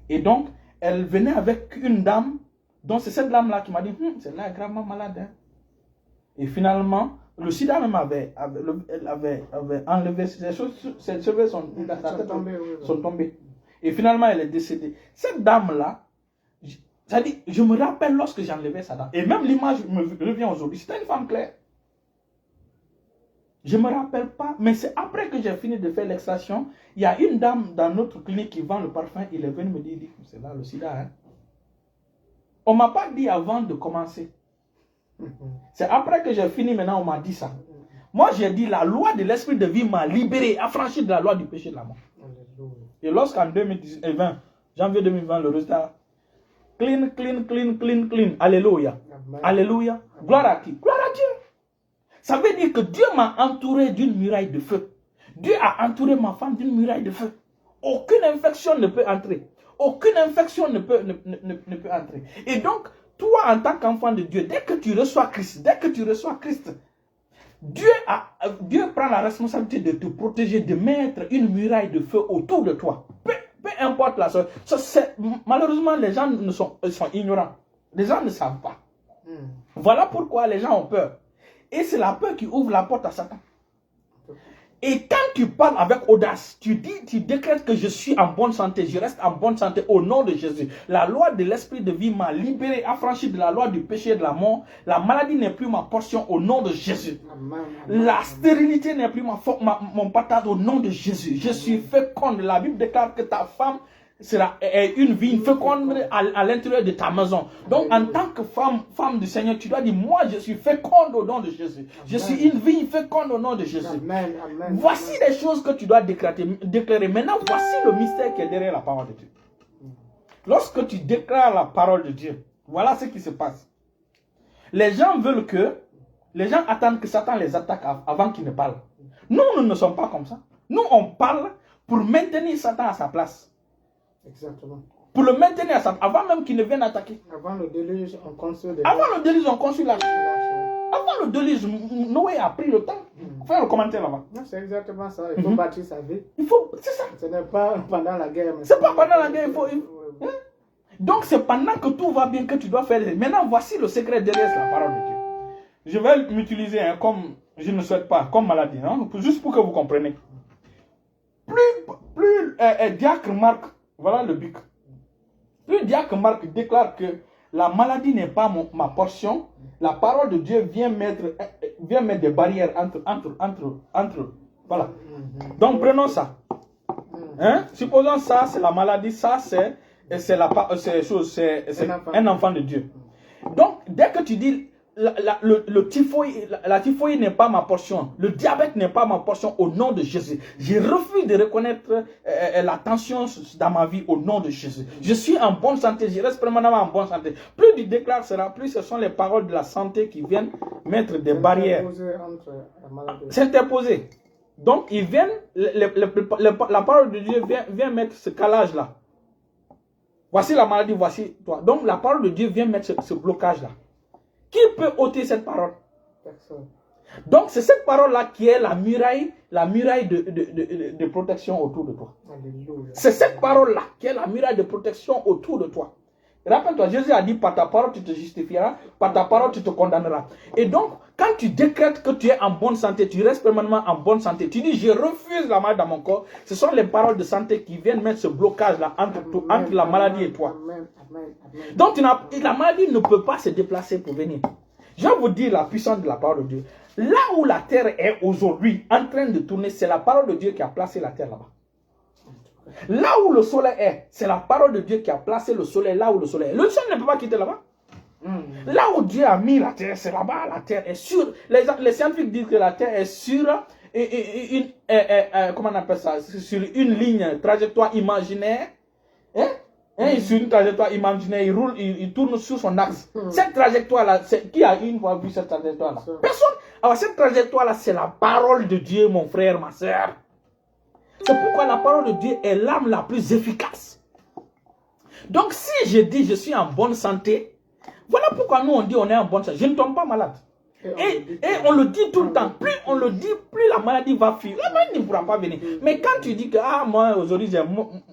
Et donc, elle venait avec une dame. Donc, c'est cette dame-là qui m'a dit, celle-là est gravement malade. Hein. Et finalement, le sida même avait enlevé ses cheveux sont tombés. Et finalement, elle est décédée. Cette dame-là, je me rappelle lorsque j'ai enlevé sa dame. Et même l'image me revient aujourd'hui. C'était une femme claire. Je ne me rappelle pas, mais c'est après que j'ai fini de faire l'extraction, il y a une dame dans notre clinique qui vend le parfum. Il est venu me dire, c'est là le sida. Hein? On ne m'a pas dit avant de commencer. C'est après que j'ai fini, maintenant on m'a dit ça. Moi j'ai dit, la loi de l'esprit de vie m'a libéré, affranchi de la loi du péché de la mort. Et lorsqu'en 2020, janvier 2020, le résultat, clean. Alléluia. Alléluia. Gloire à qui? Gloire à Dieu. Ça veut dire que Dieu m'a entouré d'une muraille de feu. Dieu a entouré ma femme d'une muraille de feu. Aucune infection ne peut entrer. Aucune infection ne peut entrer. Et donc, toi, en tant qu'enfant de Dieu, dès que tu reçois Christ, Dieu prend la responsabilité de te protéger, de mettre une muraille de feu autour de toi. Peu importe la chose. Malheureusement, les gens sont ignorants. Les gens ne savent pas. Voilà pourquoi les gens ont peur. Et c'est la peur qui ouvre la porte à Satan. Et quand tu parles avec audace, tu décrètes que je suis en bonne santé, je reste en bonne santé au nom de Jésus. La loi de l'esprit de vie m'a libéré, affranchi de la loi du péché et de la mort. La maladie n'est plus ma portion au nom de Jésus. La stérilité n'est plus mon partage au nom de Jésus. Je suis féconde. La Bible déclare que ta femme sera une vie féconde à l'intérieur de ta maison. Donc, en tant que femme du Seigneur, tu dois dire, moi, je suis féconde au nom de Jésus. Je suis une vie féconde au nom de Jésus. Voici les choses que tu dois déclarer. Maintenant, voici le mystère qui est derrière la parole de Dieu. Lorsque tu déclares la parole de Dieu, voilà ce qui se passe. Les gens attendent que Satan les attaque avant qu'ils ne parlent. Nous ne sommes pas comme ça. Nous, on parle pour maintenir Satan à sa place. Exactement. Pour le maintenir à sa place, avant même qu'il ne vienne attaquer. Avant le déluge, on construit l'arche. Avant le déluge, Noé a pris le temps. Fais le commentaire là-bas. C'est exactement ça. Il faut bâtir sa vie. C'est ça. Ce n'est pas pendant la guerre. C'est pas pendant la guerre. Donc c'est pendant que tout va bien que tu dois faire. Maintenant, voici le secret derrière la parole de Dieu. Je vais m'utiliser comme je ne souhaite pas, comme maladie, juste pour que vous compreniez. Plus Diacre Marc, voilà le bic. Plus Diacre Marc déclare que la maladie n'est pas ma portion, la parole de Dieu vient mettre des barrières entre. Voilà. Donc prenons ça. Supposons ça, c'est la maladie, ça c'est un enfant de Dieu. Donc, dès que tu dis la typhoïde n'est pas ma portion, le diabète n'est pas ma portion au nom de Jésus. Je refuse de reconnaître la tension dans ma vie au nom de Jésus. Je suis en bonne santé, je reste permanemment en bonne santé. Plus tu déclares cela, plus ce sont les paroles de la santé qui viennent mettre des barrières. S'interposer. Donc, ils viennent, la parole de Dieu vient mettre ce calage-là. Voici la maladie, voici toi. Donc, la parole de Dieu vient mettre ce blocage-là. Qui peut ôter cette parole? Personne. Donc, c'est cette parole-là qui est la muraille de protection autour de toi. C'est cette parole-là qui est la muraille de protection autour de toi. Rappelle-toi, Jésus a dit, par ta parole tu te justifieras, par ta parole tu te condamneras. Et donc, quand tu décrètes que tu es en bonne santé, tu restes permanemment en bonne santé, tu dis, je refuse la maladie dans mon corps, ce sont les paroles de santé qui viennent mettre ce blocage-là entre la maladie et toi. Donc, la maladie ne peut pas se déplacer pour venir. Je vais vous dire la puissance de la parole de Dieu. Là où la terre est aujourd'hui en train de tourner, c'est la parole de Dieu qui a placé la terre là-bas. Là où le soleil est, c'est la parole de Dieu qui a placé le soleil là où le soleil est. Le soleil ne peut pas quitter là-bas. Là où Dieu a mis la terre, c'est là-bas. La terre est sûre. Les scientifiques disent que la terre est sûre. Comment on appelle ça? Sur une ligne, trajectoire imaginaire. est sur une trajectoire imaginaire, il roule, il tourne sur son axe. Cette trajectoire-là, qui a une fois vu cette trajectoire-là? Personne. Alors cette trajectoire-là, c'est la parole de Dieu, mon frère, ma soeur. C'est pourquoi la parole de Dieu est l'arme la plus efficace. Donc si je dis je suis en bonne santé, voilà pourquoi nous on dit on est en bonne santé. Je ne tombe pas malade. Et on le dit tout le temps. Plus on le dit, plus la maladie va fuir. La maladie ne pourra pas venir. Mais quand tu dis que moi aujourd'hui j'ai un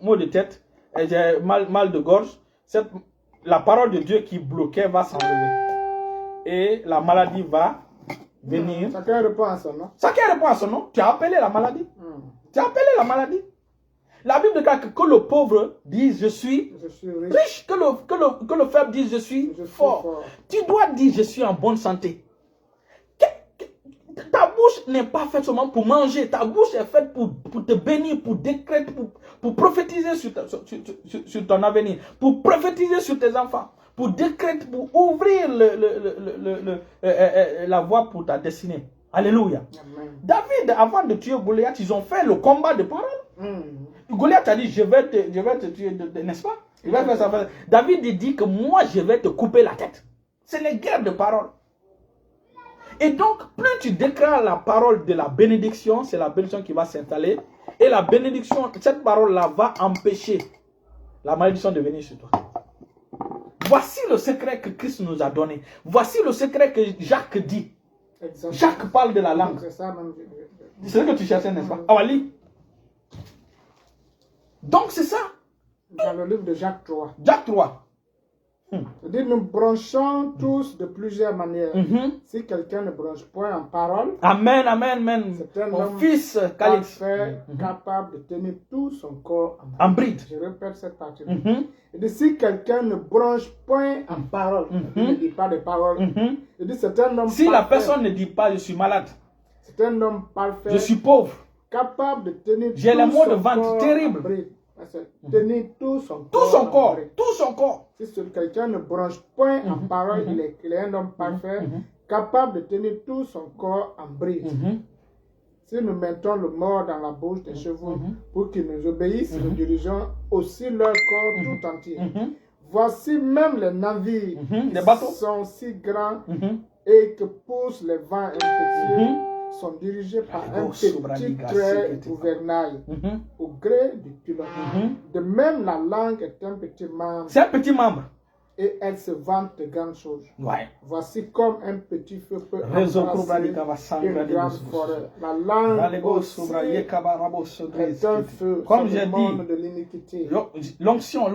mot de tête, j'ai mal de gorge, la parole de Dieu qui bloquait va s'enlever. Et la maladie va venir. Chacun répond à son nom. Chacun répond à son nom. Tu as appelé la maladie. Tu as appelé la maladie. La Bible déclare que le pauvre dise je suis riche, que le faible dise je suis fort. Tu dois dire je suis en bonne santé. Ta bouche n'est pas faite seulement pour manger. Ta bouche est faite pour te bénir, pour décréter, pour prophétiser sur ton avenir, pour prophétiser sur tes enfants, pour décréter, pour ouvrir la voie pour ta destinée. Alléluia. Amen. David, avant de tuer Goliath, ils ont fait le combat de parole. Goliath a dit, je vais te tuer, n'est-ce pas? Il va faire ça. David dit que moi, je vais te couper la tête. C'est les guerres de parole. Et donc, plus tu déclares la parole de la bénédiction, c'est la bénédiction qui va s'installer. Et la bénédiction, cette parole-là va empêcher la malédiction de venir sur toi. Voici le secret que Christ nous a donné. Voici le secret que Jacques dit. Exactement. Jacques parle de la langue. C'est ce que tu cherchais, n'est-ce pas? Awali. Donc, c'est ça. Dans le livre de Jacques 3. Jacques 3. C'est-à-dire, nous branchons tous de plusieurs manières. Si quelqu'un ne branche point en parole, amen, amen, amen. C'est un homme fils parfait, capable de tenir tout son corps en bride. Je répète cette partie. Et si quelqu'un ne branche point en parole, il ne dit pas de parole. C'est un homme si parfait, la personne ne dit pas je suis malade, c'est un homme parfait, je suis pauvre, capable de tenir j'ai les mots de vente terribles. Tenir tout son corps. Si quelqu'un ne branche point en parole, il est un homme parfait, capable de tenir tout son corps en bride. Si nous mettons le mort dans la bouche des chevaux pour qu'ils nous obéissent, nous dirigeons aussi leur corps tout entier. Voici même les navires les bateaux sont si grands et que poussent les vents impétueux. Sont dirigés par un petit trait gouvernail au gré du pilote. De même, la langue est un petit membre. C'est un petit membre. Et elle se vante de grandes choses. Ouais. Voici comme un petit feu peut embrasser une grande forêt. La langue aussi est un feu. Comme j'ai dit, de l'iniquité. L'onction.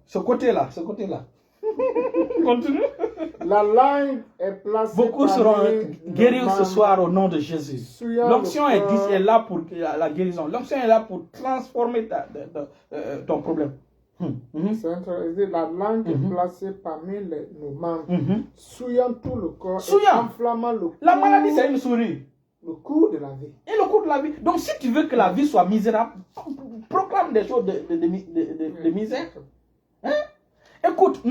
Ce côté-là. Continue. La langue est placée. Beaucoup seront guéris ce soir au nom de Jésus. L'onction est là pour la guérison. L'onction est là pour transformer ton problème. La langue est placée parmi nos membres, souillant tout le corps, enflammant le cou. La maladie, c'est une souris. Le cours de la vie. Et le cours de la vie. Donc, si tu veux que la vie soit misérable, proclame des choses de misère. Hein? Écoute,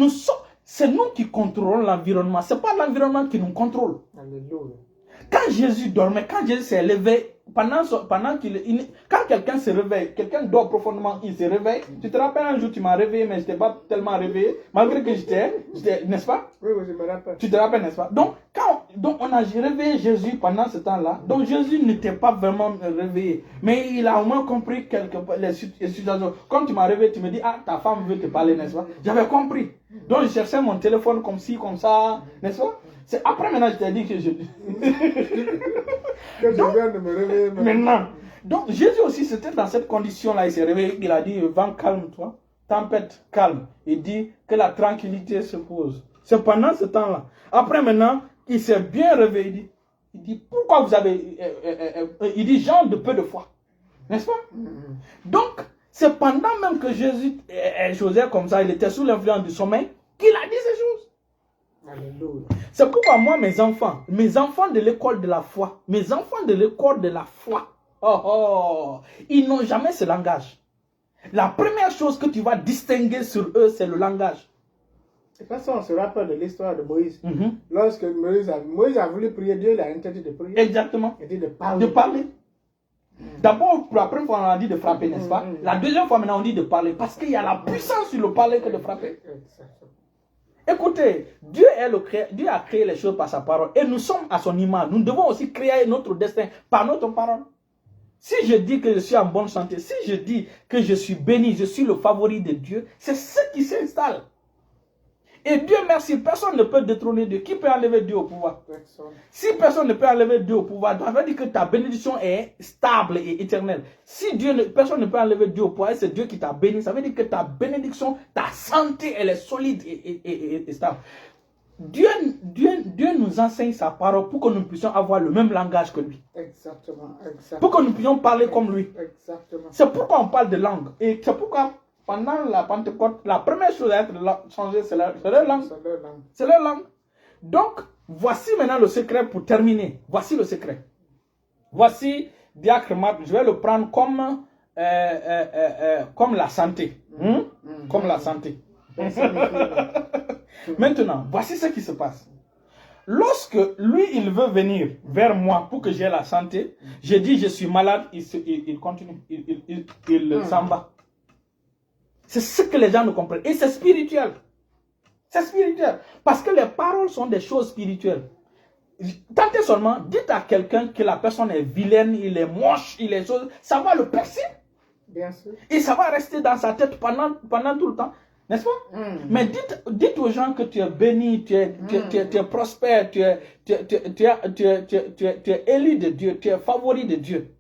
c'est nous qui contrôlons l'environnement. Ce n'est pas l'environnement qui nous contrôle. Alléluia. Quand Jésus dormait, quand Jésus s'est levé, quand quelqu'un se réveille, quelqu'un dort profondément, il se réveille. Tu te rappelles un jour, tu m'as réveillé, mais je n'étais pas tellement réveillé, malgré que j'étais, n'est-ce pas? Oui, je me rappelle. Tu te rappelles, n'est-ce pas? Donc, on a réveillé Jésus pendant ce temps-là. Donc, Jésus n'était pas vraiment réveillé. Mais il a au moins compris les situations. Comme tu m'as réveillé, tu me dis, ta femme veut te parler, n'est-ce pas? J'avais compris. Donc, je cherchais mon téléphone comme ci, comme ça, n'est-ce pas? C'est après maintenant, je t'ai dit que je viens de me réveiller. Maintenant. Donc, Jésus aussi, c'était dans cette condition-là. Il s'est réveillé. Il a dit, vent, calme-toi. Tempête, calme. Il dit que la tranquillité se pose. C'est pendant ce temps-là. Après maintenant, il s'est bien réveillé. Il dit, pourquoi vous avez... il dit, gens de peu de foi. N'est-ce pas? Donc, c'est pendant même que Jésus chose comme ça, il était sous l'influence du sommeil, qu'il a dit ces choses. C'est pourquoi moi, mes enfants de l'école de la foi, ils n'ont jamais ce langage. La première chose que tu vas distinguer sur eux, c'est le langage. De toute façon, on se rappelle de l'histoire de Moïse. Lorsque Moïse a voulu prier, Dieu l'a interdit de prier. Exactement. Il dit de parler. D'abord, pour la première fois, on a dit de frapper, n'est-ce pas? La deuxième fois, maintenant, on dit de parler. Parce qu'il y a la puissance sur le parler que de frapper. Écoutez, Dieu a créé les choses par sa parole. Et nous sommes à son image. Nous devons aussi créer notre destin par notre parole. Si je dis que je suis en bonne santé, si je dis que je suis béni, je suis le favori de Dieu, c'est ce qui s'installe. Et Dieu merci, personne ne peut détrôner Dieu. Qui peut enlever Dieu au pouvoir? Si personne ne peut enlever Dieu au pouvoir, ça veut dire que ta bénédiction est stable et éternelle. Si personne ne peut enlever Dieu au pouvoir, c'est Dieu qui t'a béni, ça veut dire que ta bénédiction, ta santé, elle est solide et stable. Dieu nous enseigne sa parole pour que nous puissions avoir le même langage que lui. Exactement. Pour que nous puissions parler comme lui. Exactement. C'est pourquoi on parle de langue. Et c'est pourquoi pendant la Pentecôte, la première chose à être changée, c'est leur langue. C'est leur langue. Donc, voici maintenant le secret pour terminer. Voici le secret. Voici, diacre Marc, je vais le prendre comme la santé. Comme la santé. Maintenant, voici ce qui se passe. Lorsque lui, il veut venir vers moi pour que j'ai la santé, je dis je suis malade, il continue, il s'en va. C'est ce que les gens ne comprennent. Et c'est spirituel. C'est spirituel. Parce que les paroles sont des choses spirituelles. Tentez seulement, dites à quelqu'un que la personne est vilaine, il est moche, il est chose, ça va le percer. Bien sûr. Et ça va rester dans sa tête pendant tout le temps. N'est-ce pas? Mais dites aux gens que tu es béni, tu es prospère, tu es élu de Dieu, tu es favori de Dieu.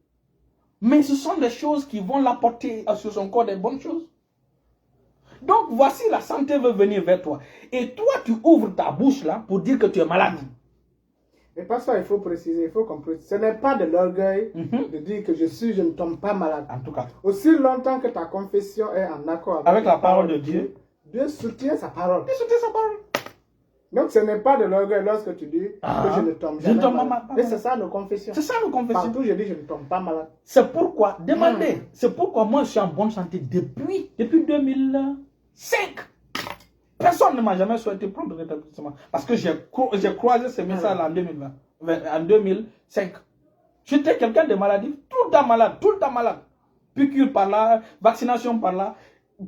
Mais ce sont des choses qui vont l'apporter sur son corps des bonnes choses. Donc voici, la santé veut venir vers toi. Et toi, tu ouvres ta bouche là pour dire que tu es malade. Mais pas ça, il faut préciser, il faut comprendre. Ce n'est pas de l'orgueil de dire que je ne tombe pas malade. En tout cas. Aussi longtemps que ta confession est en accord avec la parole de Dieu, Dieu soutient sa parole. Dieu soutient sa parole. Donc ce n'est pas de l'orgueil lorsque tu dis que je ne tombe jamais malade. Et c'est ça nos confessions. C'est ça nos confessions. Partout je dis je ne tombe pas malade. C'est pourquoi, demandez, c'est pourquoi moi je suis en bonne santé depuis 2005. Personne ne m'a jamais souhaité prendre le rétablissement. Parce que j'ai croisé ce message en 2005. J'étais quelqu'un de maladif, tout le temps malade. Piqûre par là, vaccination par là,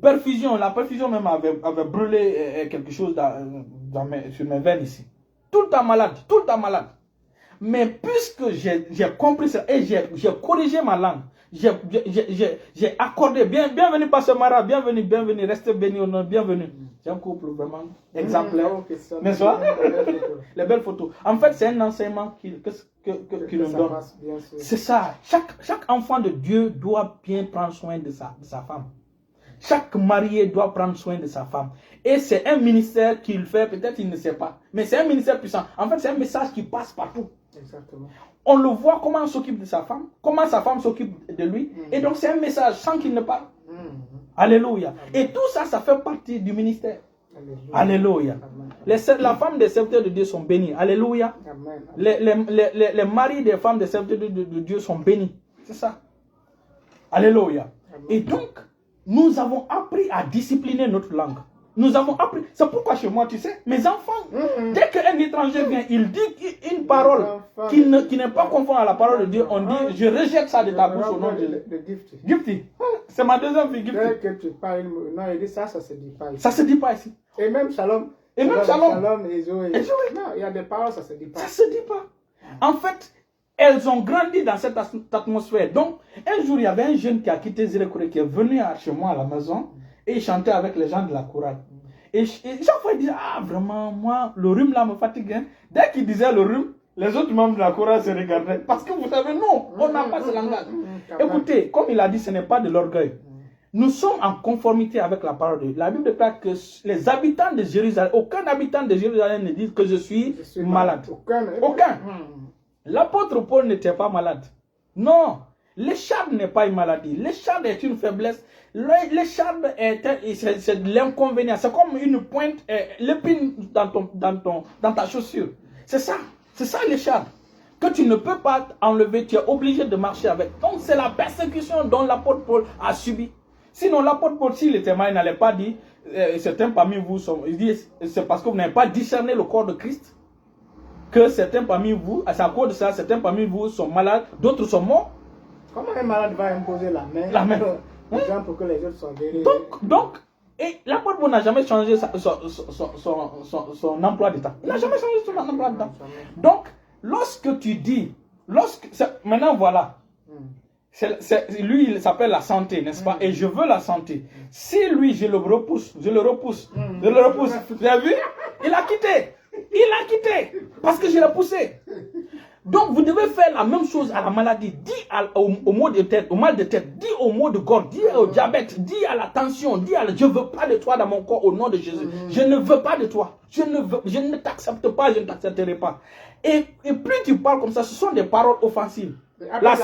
perfusion. La perfusion même avait brûlé quelque chose sur mes veines ici. Tout le temps malade. Mais puisque j'ai compris ça et j'ai corrigé ma langue, j'ai accordé, bienvenue Pasteur Mara, bienvenue, restez béni au nom, bienvenue. C'est un couple vraiment exemplaire. Mais ça, les belles photos. En fait, c'est un enseignement qui nous donne. C'est ça. Chaque enfant de Dieu doit bien prendre soin de sa femme. Chaque marié doit prendre soin de sa femme. Et c'est un ministère qu'il fait, peut-être il ne sait pas. Mais c'est un ministère puissant. En fait, c'est un message qui passe partout. Exactement. On le voit comment on s'occupe de sa femme, comment sa femme s'occupe de lui. Et donc c'est un message sans qu'il ne parle. Alléluia. Et tout ça, ça fait partie du ministère. Alléluia. La femme des serviteurs de Dieu sont bénis. Alléluia. Les maris des femmes des serviteurs de Dieu sont bénis. C'est ça. Alléluia. Et donc, nous avons appris à discipliner notre langue. Nous avons appris. C'est pourquoi chez moi, tu sais, mes enfants, dès qu'un étranger vient, il dit une parole qui n'est pas conforme à la parole de Dieu, on dit, je rejette ça de ta bouche au nom de Dieu. Gifty. C'est ma deuxième fille, Gifty. Dès que tu parles, non, il dit ça se dit pas ici. Ça se dit pas ici. Et même Shalom. Shalom et Zoé. Non, il y a des paroles, ça se dit pas. Ça se dit pas. En fait, elles ont grandi dans cette atmosphère. Donc, un jour, il y avait un jeune qui a quitté Zirekouré, qui est venu chez moi à la maison, et il chantait avec les gens de la chorale. Et chaque fois, il disait, ah, vraiment, moi, le rhume là me fatigue. Hein. Dès qu'il disait le rhume, les autres membres de la chorale se regardaient. Parce que vous savez, non, on n'a pas ce langage. Écoutez, comme il a dit, ce n'est pas de l'orgueil. Nous sommes en conformité avec la parole de Dieu. La Bible déclare que les habitants de Jérusalem, aucun habitant de Jérusalem ne dit que je suis malade. Aucun. L'apôtre Paul n'était pas malade. Non, l'écharpe n'est pas une maladie. L'écharpe est une faiblesse. L'écharpe c'est de l'inconvénient. C'est comme une pointe, l'épine dans ta chaussure. C'est ça l'écharpe. Que tu ne peux pas enlever, tu es obligé de marcher avec. Donc c'est la persécution dont l'apôtre Paul a subi. Sinon l'apôtre Paul, s'il était mal, il n'allait pas dire, certains parmi vous sont, il dit, c'est parce que vous n'avez pas discerné le corps de Christ, que certains parmi vous, à cause de ça, certains parmi vous sont malades, d'autres sont morts. Comment un malade va imposer la main aux gens pour que les autres soient guéris? Donc, et l'apôtre Paul n'a jamais changé son emploi d'état. Il n'a jamais changé son emploi d'état. Donc, lorsque tu dis, maintenant voilà, lui il s'appelle la santé, n'est-ce pas? Et je veux la santé. Si lui je le repousse, vous avez vu? Il a quitté, parce que je l'ai poussé. Donc vous devez faire la même chose à la maladie. Dis au mal de tête, dis au maux de gorge, dis au diabète, dis à la tension, dis je ne veux pas de toi dans mon corps au nom de Jésus. Je ne veux pas de toi. Je ne t'accepte pas, je ne t'accepterai pas. Et plus tu parles comme ça, ce sont des paroles offensives. La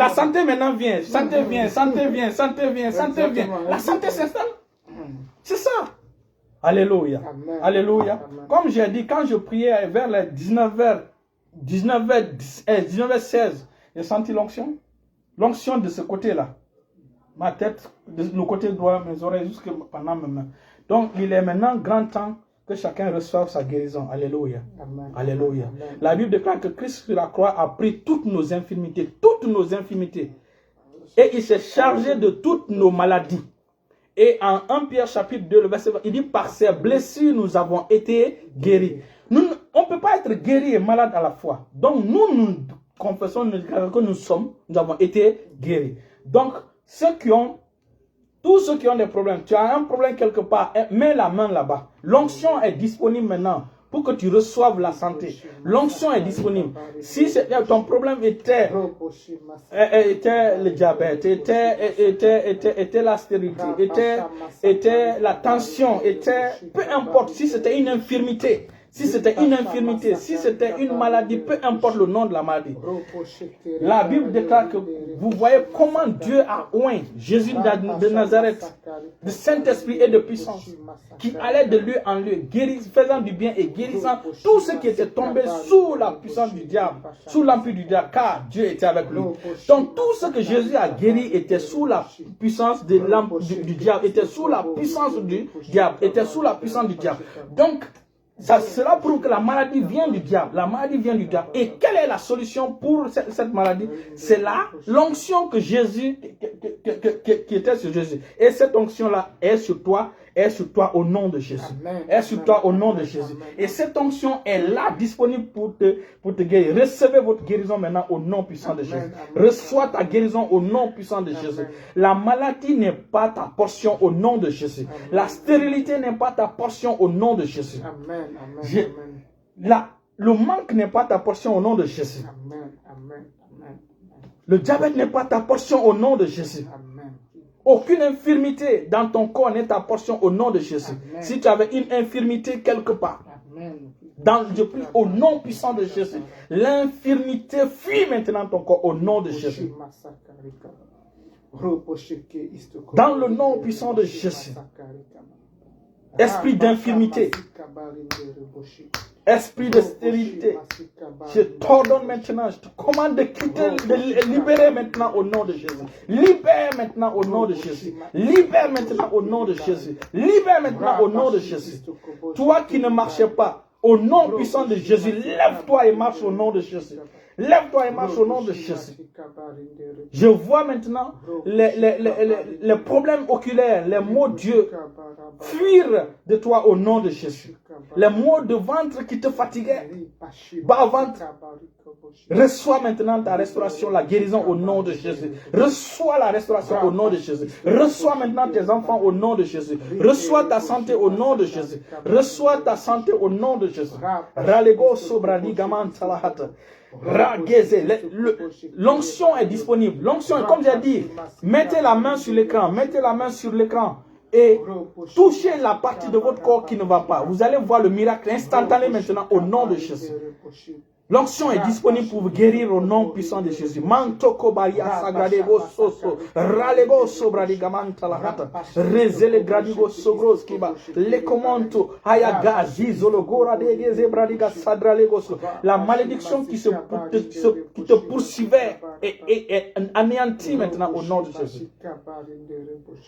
santé maintenant vient, santé vient. La santé s'installe. C'est ça. Alléluia. Amen. Alléluia. Amen. Comme j'ai dit, quand je priais vers les 19h16, j'ai senti l'onction. L'onction de ce côté-là. Ma tête, le côté droit, mes oreilles, jusque pendant mes mains. Donc, il est maintenant grand temps que chacun reçoive sa guérison. Alléluia. Amen. Alléluia. Amen. La Bible déclare que Christ sur la croix a pris toutes nos infirmités. Et il s'est chargé de toutes nos maladies. Et en 1 Pierre chapitre 2, le verset 20, il dit, par ses blessures, nous avons été guéris. On ne peut pas être guéri et malade à la fois. Donc, nous confessons que nous avons été guéris. Donc, tous ceux qui ont des problèmes, tu as un problème quelque part, mets la main là-bas. L'onction est disponible maintenant pour que tu reçoives la santé. L'onction est disponible. Si ton problème était le diabète, était la stérilité, était la tension, peu importe, si c'était une infirmité, si c'était une maladie, peu importe le nom de la maladie. La Bible déclare que vous voyez comment Dieu a oint Jésus de Nazareth, de Saint-Esprit et de puissance, qui allait de lieu en lieu, faisant du bien et guérissant tous ceux qui étaient tombés sous la puissance du diable, sous l'empire du diable, car Dieu était avec lui. Donc tout ce que Jésus a guéri était sous la puissance du diable, était sous la puissance du diable, Donc, cela prouve que la maladie vient du diable. Et quelle est la solution pour cette maladie? C'est là l'onction que Jésus, qui était sur Jésus. Et cette onction-là est sur toi au nom de Jésus. Amen. Est sur toi au nom de Jésus. Et cette onction est là disponible pour te guérir. Recevez votre guérison maintenant au nom puissant de Jésus. Reçois ta guérison au nom puissant de Jésus. La maladie n'est pas ta portion au nom de Jésus. La stérilité n'est pas ta portion au nom de Jésus. Amen. Le manque n'est pas ta portion au nom de Jésus. Amen. Le diabète n'est pas ta portion au nom de Jésus. Amen. Aucune infirmité dans ton corps n'est ta portion au nom de Jésus. Amen. Si tu avais une infirmité quelque part, je prie au nom puissant de Jésus, l'infirmité fuit maintenant ton corps au nom de Jésus. Dans le nom puissant de Jésus. Esprit d'infirmité, esprit de stérilité, je t'ordonne maintenant, je te commande de quitter, de libérer maintenant au nom de Jésus. Libère maintenant au nom de Jésus. Libère maintenant au nom de Jésus. Libère maintenant au nom de Jésus. Toi qui ne marchais pas, au nom puissant de Jésus, lève-toi et marche au nom de Jésus. Lève-toi et marche au nom de Jésus. Je vois maintenant les problèmes oculaires, les maux d'yeux fuir de toi au nom de Jésus. Les maux de ventre qui te fatiguaient, bas ventre, reçois maintenant ta restauration, la guérison au nom de Jésus. Reçois la restauration au nom de Jésus. Reçois maintenant tes enfants au nom de Jésus. Reçois ta santé au nom de Jésus. Reçois ta santé au nom de Jésus. Ralego sobradi gaman salahata. L'onction est disponible. L'onction est, comme j'ai dit, mettez la main sur l'écran. Mettez la main sur l'écran. Et touchez la partie de votre corps qui ne va pas. Vous allez voir le miracle instantané maintenant au nom de Jésus. L'onction est disponible pour vous guérir au nom puissant de Jésus. Mantoko baria sagradego soso, ralego sobradigamanta la hata, rezele gradigo sogros kiba, le commento, ayaga, zizologora de zebradiga sadralegoso. La malédiction qui te poursuivait est anéantie maintenant au nom de Jésus.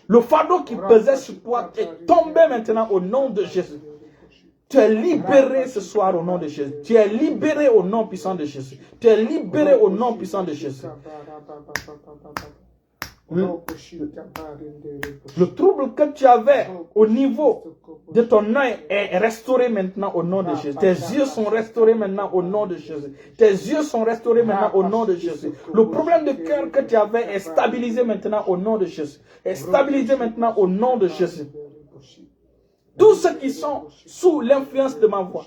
Le fardeau qui pesait sur toi est tombé maintenant au nom de Jésus. Tu es libéré ce soir au nom de Jésus. Tu es libéré au nom puissant de Jésus. Tu es libéré au nom puissant de Jésus. Le trouble que tu avais au niveau de ton œil est restauré maintenant au nom de Jésus. Tes yeux sont restaurés maintenant au nom de Jésus. Tes yeux sont restaurés maintenant au nom de Jésus. Le problème de cœur que tu avais est stabilisé maintenant au nom de Jésus. Est stabilisé maintenant au nom de Jésus. Tous ceux qui sont sous l'influence de ma voix,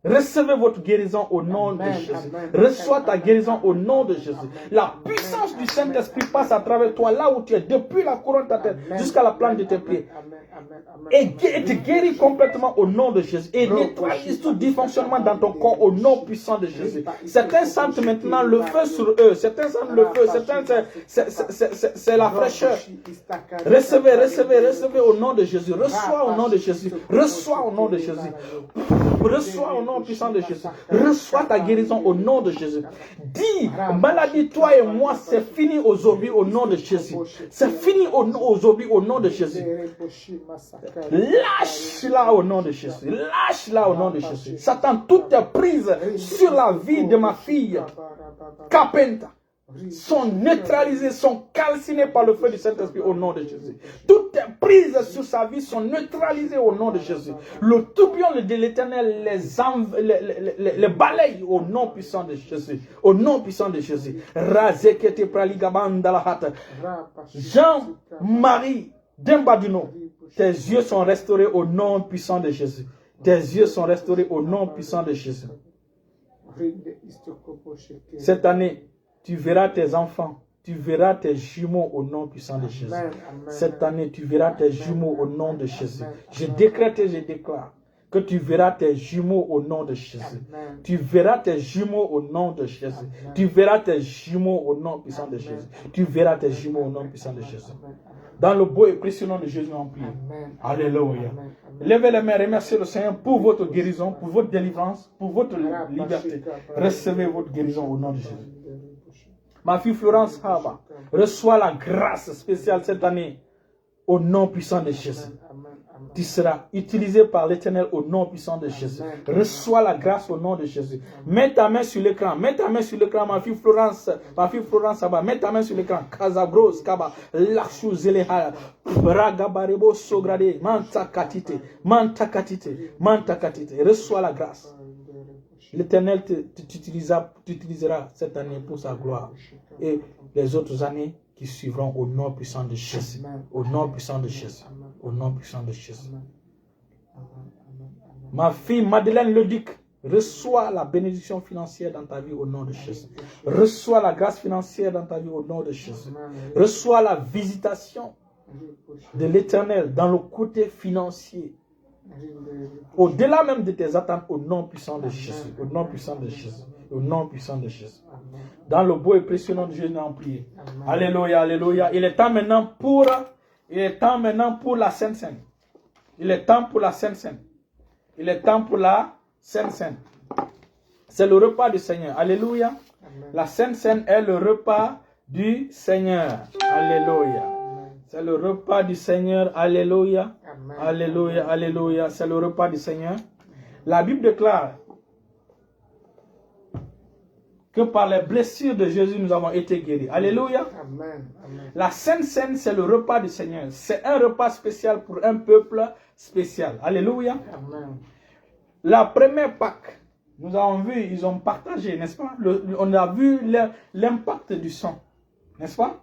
recevez votre guérison au nom de Jésus. Reçois ta guérison au nom de Jésus. La puissance du Saint-Esprit passe à travers toi, là où tu es, depuis la couronne de ta tête jusqu'à la plante de tes pieds. Et te guérit complètement au nom de Jésus. Et neutralise tout dysfonctionnement dans ton corps au nom puissant de Jésus. Certains sentent maintenant le feu sur eux. Certains sentent le feu. Certains, c'est la fraîcheur. Recevez au nom de Jésus. Reçois au nom de Jésus. Reçois au nom de Jésus. Reçois au nom puissant de Jésus. Reçois ta guérison au nom de Jésus. Dis, maladie, toi et moi, c'est fini aujourd'hui au nom de Jésus. C'est fini aujourd'hui au nom de Jésus. Lâche-la au nom de Jésus. Lâche-la au nom de Jésus. Satan, tout est prise sur la vie de ma fille. Capenta. Sont neutralisés, sont calcinés par le feu du Saint-Esprit au nom de Jésus. Toutes les prises sur sa vie sont neutralisées au nom de Jésus. Le tourbillon de l'Éternel les balaye au nom puissant de Jésus. Au nom puissant de Jésus. Jean-Marie Dembadino, tes yeux sont restaurés au nom puissant de Jésus. Tes yeux sont restaurés au nom puissant de Jésus. Cette année, tu verras tes enfants, tu verras tes jumeaux au nom puissant de Jésus. Cette année, tu verras tes jumeaux au nom de Jésus. Je décrète et je déclare que tu verras tes jumeaux au nom de Jésus. Tu verras tes jumeaux au nom de Jésus. Tu verras tes jumeaux au nom puissant de Jésus. Tu verras tes jumeaux au nom puissant de Jésus. Dans le beau et précieux nom de Jésus, on prie. Alléluia. Levez les mains, remerciez le Seigneur pour votre guérison, pour votre délivrance, pour votre liberté. Recevez votre guérison au nom de Jésus. Ma fille Florence Haba, reçois la grâce spéciale cette année au nom puissant de Jésus. Tu seras utilisé par l'Éternel au nom puissant de Jésus. Reçois la grâce au nom de Jésus. Mets ta main sur l'écran. Mets ta main sur l'écran, ma fille Florence Haba. Mets ta main sur l'écran. Kazabros Kaba, Lachou Zeleha, Ragabarebo Sograde, Manta Katite. Reçois la grâce. L'Éternel t'utilisera cette année pour sa gloire. Et les autres années qui suivront au nom puissant de Jésus. Au nom puissant de Jésus. Au nom puissant de Jésus. Ma fille Madeleine Leduc, reçois la bénédiction financière dans ta vie au nom de Jésus. Reçois la grâce financière dans ta vie au nom de Jésus. Reçois la visitation de l'Éternel dans le côté financier. Au-delà même de tes attentes, au nom puissant de Jésus. Au nom puissant de Jésus. Au nom puissant de Jésus. Dans le beau et précieux nom de Jésus, nous avons prié. Alléluia, alléluia. Il est temps maintenant pour la Sainte Seine. Il est temps pour la Sainte Seine. Il est temps pour la Sainte Seine. C'est le repas du Seigneur. Alléluia. La Sainte Seine est le repas du Seigneur. Alléluia. C'est le repas du Seigneur. Alléluia. Alléluia. Alléluia. C'est le repas du Seigneur. La Bible déclare que par les blessures de Jésus, nous avons été guéris. Alléluia. La Sainte Seine, c'est le repas du Seigneur. C'est un repas spécial pour un peuple spécial. Alléluia. La première Pâque, nous avons vu, ils ont partagé, n'est-ce pas? On a vu l'impact du sang, n'est-ce pas?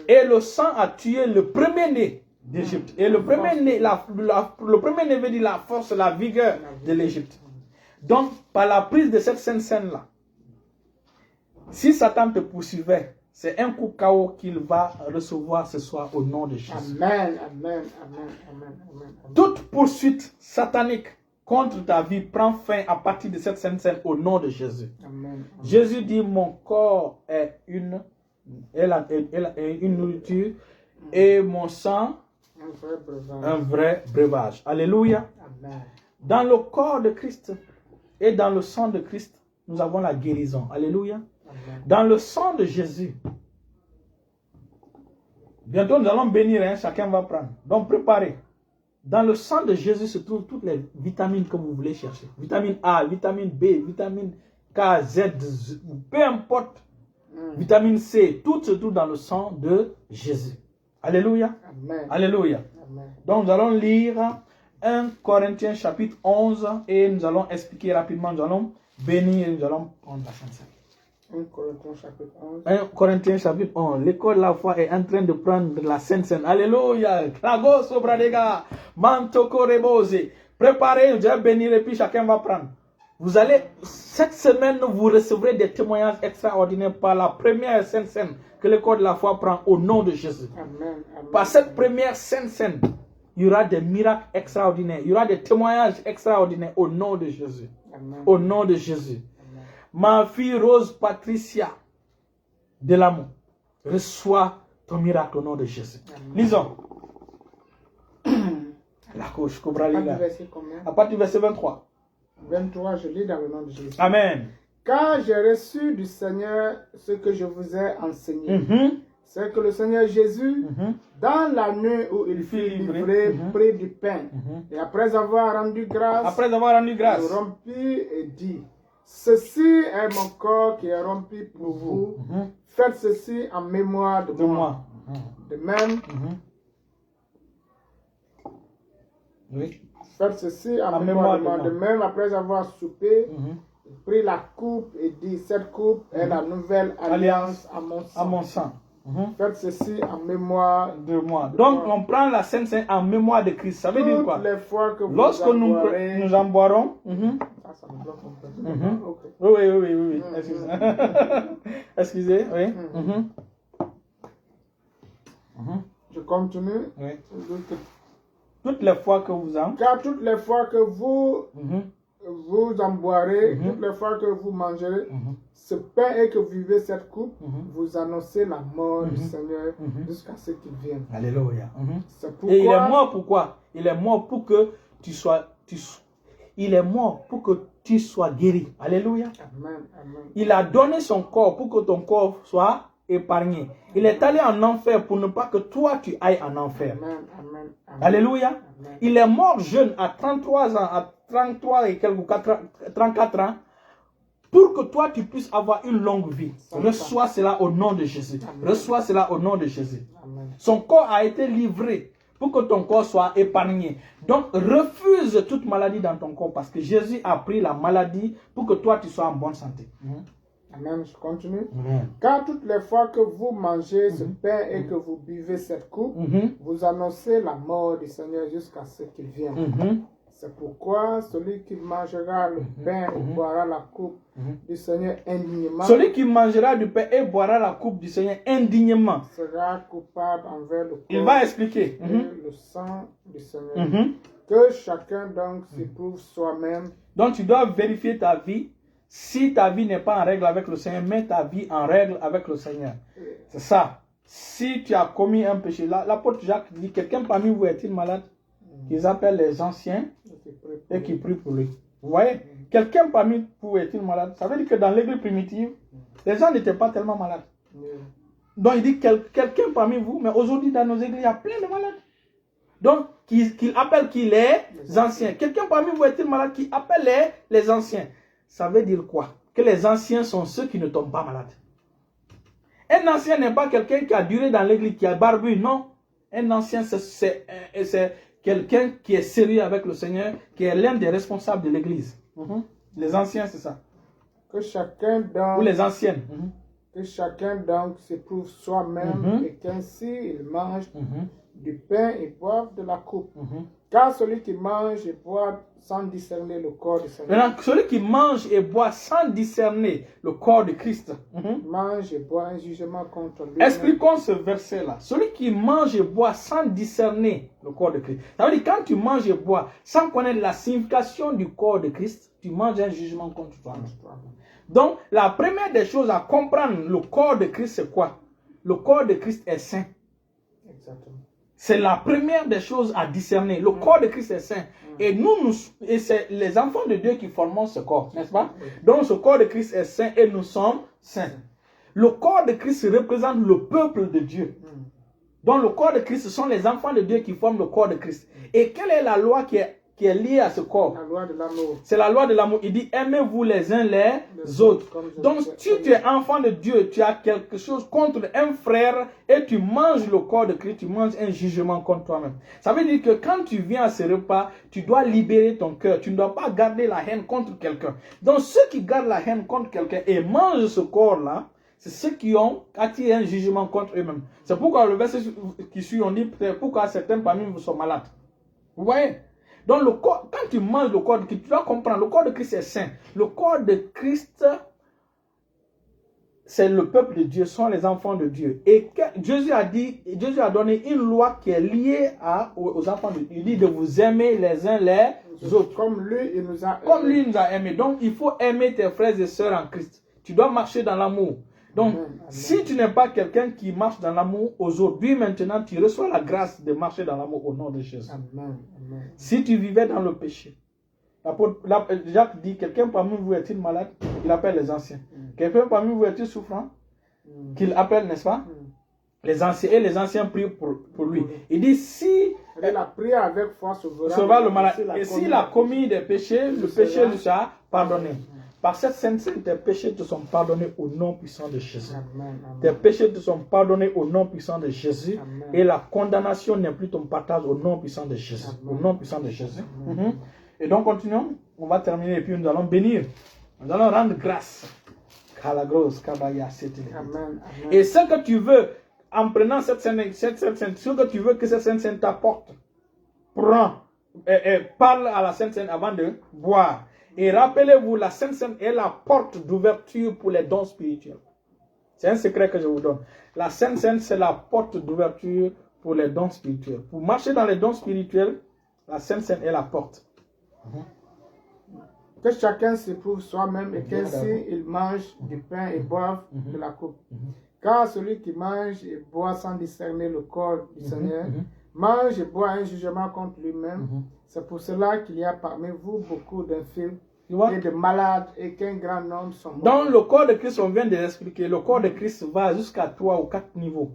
Et le sang a tué le premier-né d'Égypte. Et le premier-né, le premier-né veut dire la force, la vigueur de l'Égypte. Donc, par la prise de cette Sainte Seine-là, si Satan te poursuivait, c'est un coup KO qu'il va recevoir ce soir au nom de Jésus. Amen, amen, amen, amen, amen. Toute poursuite satanique contre ta vie prend fin à partir de cette Sainte Seine au nom de Jésus. Amen. Jésus dit, mon corps est une nourriture et mon sang un vrai breuvage. Alléluia. Amen. Dans le corps de Christ et dans le sang de Christ, nous avons la guérison. Alléluia. Amen. Dans le sang de Jésus, bientôt nous allons bénir, hein, chacun va prendre. Donc préparez. Dans le sang de Jésus se trouvent toutes les vitamines que vous voulez chercher. Vitamine A, vitamine B, vitamine K, Z, peu importe. Vitamine C, tout se trouve dans le sang de Jésus. Alléluia. Amen. Alléluia. Amen. Donc nous allons lire 1 Corinthiens chapitre 11 et nous allons expliquer rapidement, nous allons bénir et nous allons prendre la Sainte Seine. 1 Corinthiens chapitre 11. 1 Corinthiens chapitre 11. L'école de la foi est en train de prendre la Sainte Seine. Alléluia. Kragos obradega. Mantoko rebose. Préparez, je vais bénir et puis chacun va prendre. Vous allez, cette semaine, vous recevrez des témoignages extraordinaires par la première Sainte Seine que l'école de la foi prend au nom de Jésus. Amen. Amen. Par cette première Sainte Seine, il y aura des miracles extraordinaires. Il y aura des témoignages extraordinaires au nom de Jésus. Amen. Au nom de Jésus. Ma fille Rose Patricia de l'amour, reçois ton miracle au nom de Jésus. Amen. Lisons. La couche, à partir du verset 23. 23, je lis dans le nom de Jésus. Amen. Car j'ai reçu du Seigneur ce que je vous ai enseigné. C'est que le Seigneur Jésus, dans la nuit où il fut livré, prit du pain. Et après avoir rendu grâce, il rompit et dit, ceci est mon corps qui est rompu pour vous. Faites ceci en mémoire de moi. De même, faites ceci en mémoire de moi. De même, après avoir soupé, il prit la coupe et dit, cette coupe est la nouvelle alliance à mon sang. Faites ceci en mémoire de moi. Donc, on prend la Sainte Seine en mémoire de Christ. Ça veut dire quoi? Les fois que vous lorsque nous en boirons. Ça me bloque un peu. Okay. Oui. Excusez. Oui. Je continue. Oui. Toutes les fois que vous en. Car toutes les fois que vous vous en boirez, toutes les fois que vous mangerez ce pain et que vous vivez cette coupe, vous annoncez la mort du Seigneur jusqu'à ce qu'il vienne. Alléluia. Pourquoi... Et il est mort pourquoi? Il est mort pour que tu sois... Il est mort pour que tu sois guéri. Alléluia. Amen. Amen. Il a donné son corps pour que ton corps soit épargné. Il est allé en enfer pour ne pas que toi tu ailles en enfer. Amen. Amen. Amen. Alléluia. Amen. Il est mort jeune à 33 ans, à 33 et quelques 34 ans, pour que toi tu puisses avoir une longue vie. Reçois cela au nom de Jésus. Amen. Reçois cela au nom de Jésus. Amen. Son corps a été livré pour que ton corps soit épargné. Donc refuse toute maladie dans ton corps parce que Jésus a pris la maladie pour que toi tu sois en bonne santé. Amen, je continue. Car toutes les fois que vous mangez ce pain et que vous buvez cette coupe, vous annoncez la mort du Seigneur jusqu'à ce qu'il vienne. C'est pourquoi celui qui mangera le pain et boira la coupe du Seigneur indignement, celui qui mangera du pain et boira la coupe du Seigneur indignement sera coupable envers le corps. Il va expliquer. Et le sang du Seigneur. Que chacun donc s'éprouve soi-même. Donc tu dois vérifier ta vie. Si ta vie n'est pas en règle avec le Seigneur, mets ta vie en règle avec le Seigneur. C'est ça. Si tu as commis un péché, l'apôtre Jacques dit, quelqu'un parmi vous est-il malade? Ils appellent les anciens et qui prient pour lui. Vous voyez? Quelqu'un parmi vous est-il malade? Ça veut dire que dans l'église primitive, les gens n'étaient pas tellement malades. Donc il dit, quelqu'un parmi vous, mais aujourd'hui dans nos églises, il y a plein de malades. Donc, qu'il appelle qui les anciens. Quelqu'un parmi vous est-il malade? Qui appelle les anciens. Ça veut dire quoi? Que les anciens sont ceux qui ne tombent pas malades. Un ancien n'est pas quelqu'un qui a duré dans l'église, qui a barbu, non. Un ancien, c'est quelqu'un qui est sérieux avec le Seigneur, qui est l'un des responsables de l'église. Les anciens, c'est ça. Que chacun donc... Ou les anciennes. Que chacun donc s'éprouve soi-même et qu'ainsi il mange du pain et boive de la coupe. Car celui qui mange et boit sans discerner le corps du Seigneur. Maintenant, celui qui mange et boit sans discerner le corps de Christ. Mange et boit un jugement contre lui. Expliquons ce verset-là. Celui qui mange et boit sans discerner le corps de Christ. Ça veut dire quand tu manges et bois sans connaître la signification du corps de Christ, tu manges un jugement contre toi-même. Donc, la première des choses à comprendre, le corps de Christ, c'est quoi? Le corps de Christ est saint. Exactement. C'est la première des choses à discerner. Le corps de Christ est saint. Et et c'est les enfants de Dieu qui formons ce corps, n'est-ce pas? Donc ce corps de Christ est saint et nous sommes saints. Le corps de Christ représente le peuple de Dieu. Donc le corps de Christ, ce sont les enfants de Dieu qui forment le corps de Christ. Et quelle est la loi qui est liée à ce corps? La loi de l'amour. C'est la loi de l'amour. Il dit, aimez-vous les uns les autres. Donc, si tu es enfant de Dieu, tu as quelque chose contre un frère et tu manges le corps de Christ, tu manges un jugement contre toi-même. Ça veut dire que quand tu viens à ce repas, tu dois libérer ton cœur. Tu ne dois pas garder la haine contre quelqu'un. Donc, ceux qui gardent la haine contre quelqu'un et mangent ce corps-là, c'est ceux qui ont attiré un jugement contre eux-mêmes. C'est pourquoi le verset qui suit, on dit, pourquoi certains parmi vous sont malades. Vous voyez? Donc, le corps, quand tu manges le corps de Christ, tu dois comprendre, le corps de Christ est saint. Le corps de Christ, c'est le peuple de Dieu, sont les enfants de Dieu. Et Jésus a donné une loi qui est liée aux enfants de Dieu. Il dit de vous aimer les uns les autres. Comme lui, il nous a aimés. Donc, il faut aimer tes frères et sœurs en Christ. Tu dois marcher dans l'amour. Donc, si tu n'es pas quelqu'un qui marche dans l'amour, aujourd'hui, maintenant, tu reçois la grâce de marcher dans l'amour au nom de Jésus. Amen. Si tu vivais dans le péché, Jacques dit, quelqu'un parmi vous est-il malade? Il appelle les anciens. Quelqu'un parmi vous est-il souffrant? Qu'il appelle, n'est-ce pas? Les anciens, et les anciens prient pour lui. Il dit, si la prière avec foi sauvera le malade, et s'il a commis des péchés, le péché lui sera pardonné. Par cette sainte scène, tes péchés te sont pardonnés au nom puissant de Jésus. Tes péchés te sont pardonnés au nom puissant de Jésus. Et la condamnation n'est plus ton partage au nom puissant de Jésus. Au nom puissant de Jésus. Et donc, continuons. On va terminer et puis nous allons bénir. Nous allons rendre grâce. Et ce que tu veux, en prenant cette scène, ce que tu veux que cette scène t'apporte, prends et parle à la Sainte Seine avant de boire. Et rappelez-vous, la Sainte Seine est la porte d'ouverture pour les dons spirituels. C'est un secret que je vous donne. La Sainte Seine, c'est la porte d'ouverture pour les dons spirituels. Pour marcher dans les dons spirituels, la Sainte Seine est la porte. Que chacun s'éprouve soi-même et qu'ainsi il mange du pain et boive de la coupe. Car celui qui mange et boit sans discerner le corps du Seigneur, mange et boit un jugement contre lui-même. C'est pour cela qu'il y a parmi vous beaucoup d'infirmes et de malades et qu'un grand nombre sont morts. Dans le corps de Christ, on vient de l'expliquer. Le corps de Christ va jusqu'à 3 ou 4 niveaux.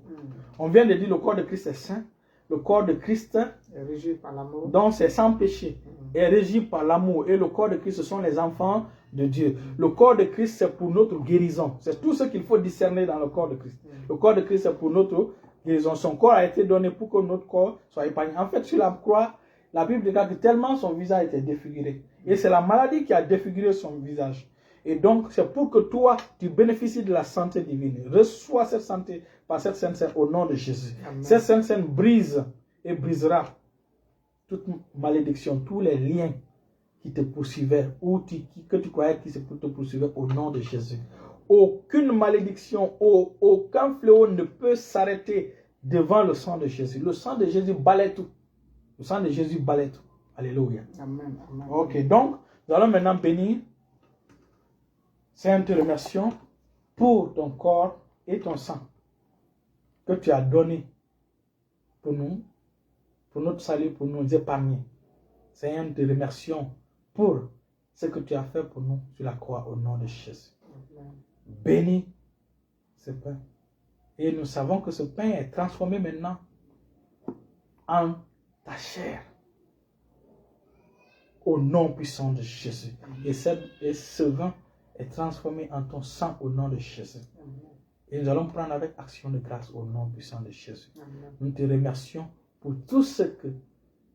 On vient de dire le corps de Christ est saint. Le corps de Christ est régi par l'amour. Donc c'est sans péché. Est régi par l'amour. Et le corps de Christ, ce sont les enfants de Dieu. Le corps de Christ, c'est pour notre guérison. C'est tout ce qu'il faut discerner dans le corps de Christ. Le corps de Christ, c'est pour notre guérison. Son corps a été donné pour que notre corps soit épargné. En fait, sur la croix, la Bible déclare que tellement son visage était défiguré. Et c'est la maladie qui a défiguré son visage. Et donc, c'est pour que toi, tu bénéficies de la santé divine. Reçois cette santé par cette Sainte Seine au nom de Jésus. Amen. Cette Sainte Seine brise et brisera toute malédiction, tous les liens qui te poursuivaient ou que tu croyais qui te poursuivaient au nom de Jésus. Aucune malédiction, aucun fléau ne peut s'arrêter devant le sang de Jésus. Le sang de Jésus balaie tout. Le sang de Jésus balaie tout. Alléluia. Amen. Ok, donc, nous allons maintenant bénir. Seigneur, te remercions pour ton corps et ton sang que tu as donné pour nous, pour notre salut, pour nous épargner. Seigneur, nous te remercions pour ce que tu as fait pour nous sur la croix au nom de Jésus. Bénis ce pain. Et nous savons que ce pain est transformé maintenant en ta chair. Au nom puissant de Jésus. Et ce vin est transformé en ton sang au nom de Jésus. Et nous allons prendre avec action de grâce au nom puissant de Jésus. Amen. Nous te remercions pour tout ce que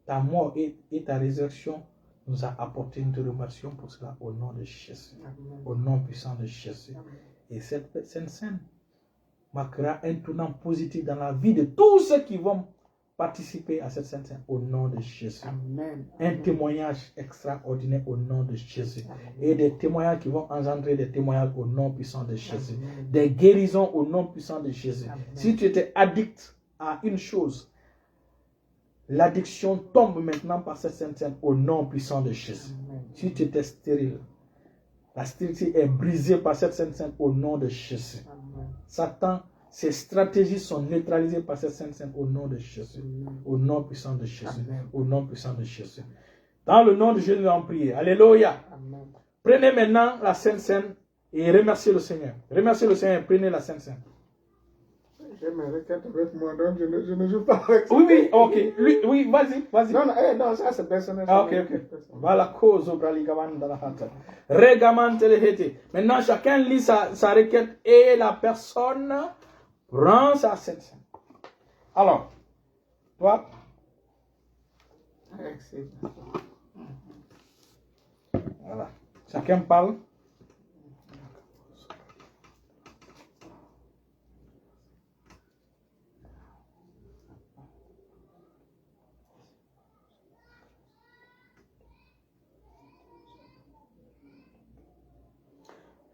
ta mort et ta résurrection nous a apporté. Nous te remercions pour cela au nom de Jésus. Amen. Au nom puissant de Jésus. Amen. Et cette Sainte Seine marquera un tournant positif dans la vie de tous ceux qui vont participer à cette Sainte Seine au nom de Jésus. Amen. Un témoignage extraordinaire au nom de Jésus. Amen. Et des témoignages qui vont engendrer des témoignages au nom puissant de Jésus. Amen. Des guérisons au nom puissant de Jésus. Amen. Si tu étais addict à une chose, l'addiction tombe maintenant par cette Sainte Seine au nom puissant de Jésus. Amen. Si tu étais stérile, la stérilité est brisée par cette Sainte Seine au nom de Jésus. Amen. Satan, ses stratégies sont neutralisées par cette Sainte Seine au nom de Jésus. Amen. Au nom puissant de Jésus. Amen. Au nom puissant de Jésus. Dans le nom de Jésus, nous allons prier. Alléluia. Amen. Prenez maintenant la Sainte Seine et remerciez le Seigneur. Remerciez le Seigneur et prenez la Sainte Seine. J'ai mes requêtes avec moi, donc je ne joue pas avec ça. Oui, ok. Oui, vas-y. Non, ça c'est personnel. Ok. Voilà, cause au braligaman dans la hâte. Regaman telehete. Maintenant, chacun lit sa requête et la personne prend sa section. Alors, toi. Voilà. Chacun parle.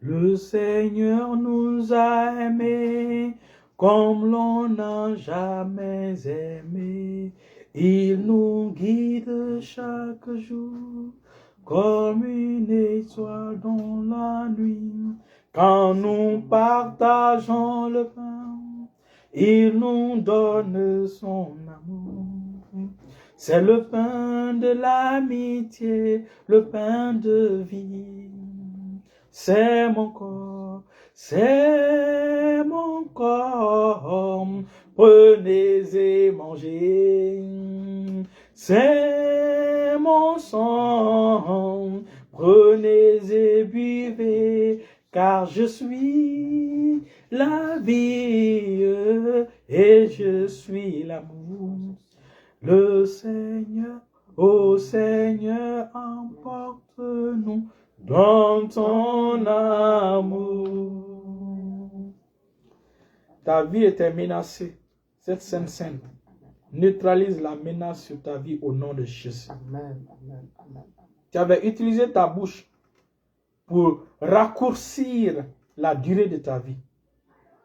Le Seigneur nous a aimés comme l'on n'a jamais aimé. Il nous guide chaque jour comme une étoile dans la nuit. Quand nous partageons le pain, il nous donne son amour. C'est le pain de l'amitié, le pain de vie. C'est mon corps, prenez et mangez. C'est mon sang, prenez et buvez, car je suis la vie et je suis l'amour. Le Seigneur, ô Seigneur, emporte-nous dans ton amour. Ta vie était menacée. Cette Sainte Seine neutralise la menace sur ta vie au nom de Jésus. Amen. Tu avais utilisé ta bouche pour raccourcir la durée de ta vie.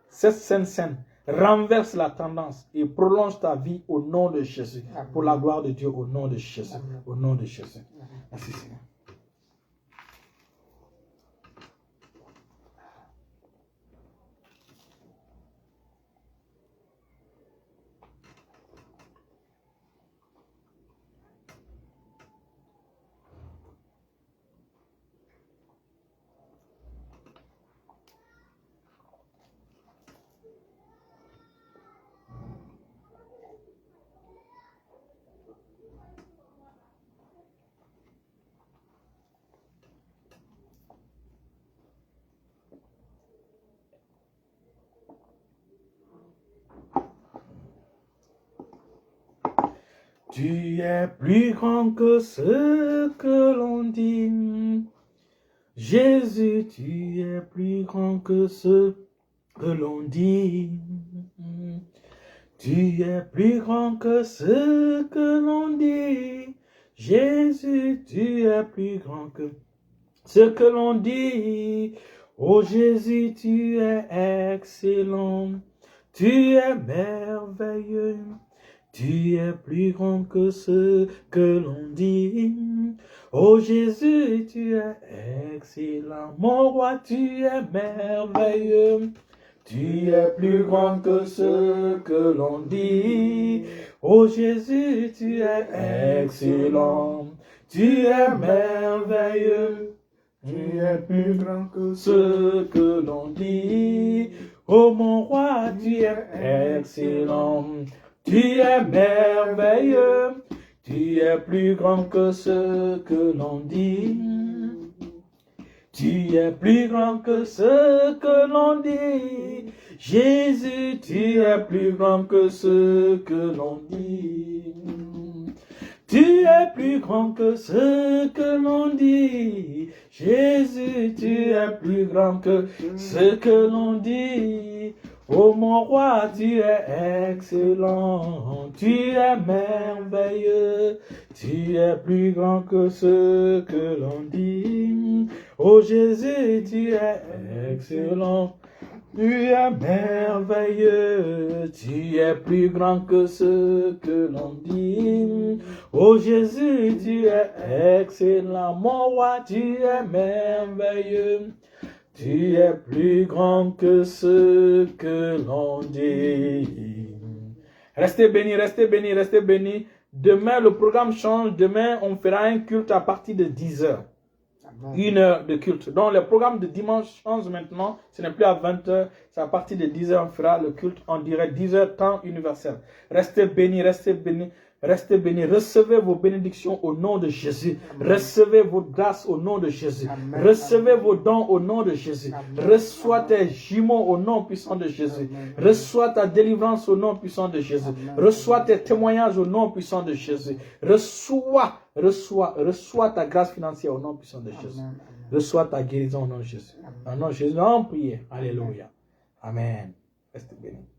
Cette Sainte Seine renverse la tendance et prolonge ta vie au nom de Jésus. Amen. Pour la gloire de Dieu, au nom de Jésus. Amen. Au nom de Jésus. Merci Seigneur. Tu es plus grand que ce que l'on dit. Jésus, tu es plus grand que ce que l'on dit. Tu es plus grand que ce que l'on dit. Jésus, tu es plus grand que ce que l'on dit. Oh Jésus, tu es excellent. Tu es merveilleux. Tu es plus grand que ce que l'on dit. Oh Jésus, tu es excellent. Mon roi, tu es merveilleux. Tu es plus grand que ce que l'on dit. Oh Jésus, tu es excellent. Tu es merveilleux. Tu es plus grand que ce que l'on dit. Oh mon roi, tu es excellent. Tu es merveilleux, tu es plus grand que ce que l'on dit. Tu es plus grand que ce que l'on dit. Jésus, tu es plus grand que ce que l'on dit. Tu es plus grand que ce que l'on dit. Jésus, tu es plus grand que ce que l'on dit. Oh mon roi, tu es excellent, tu es merveilleux, tu es plus grand que ce que l'on dit. Oh Jésus, tu es excellent, tu es merveilleux, tu es plus grand que ce que l'on dit. Oh Jésus, tu es excellent, mon roi, tu es merveilleux. Tu es plus grand que ce que l'on dit. Restez bénis, restez bénis, restez bénis. Demain, le programme change. Demain, on fera un culte à partir de 10h. 1 heure de culte. Donc, le programme de dimanche change maintenant. Ce n'est plus à 20h. C'est à partir de 10h, on fera le culte en direct. 10h, temps universel. Restez bénis, restez bénis. Restez bénis. Recevez vos bénédictions au nom de Jésus. Recevez vos grâces au nom de Jésus. Recevez vos dons au nom de Jésus. Reçois tes jumeaux au nom puissant de Jésus. Reçois ta délivrance au nom puissant de Jésus. Reçois tes témoignages au nom puissant de Jésus. Reçois ta grâce financière au nom puissant de Jésus. Reçois ta guérison au nom de Jésus. Au nom de Jésus, en prière. Alléluia. Amen. Restez bénis.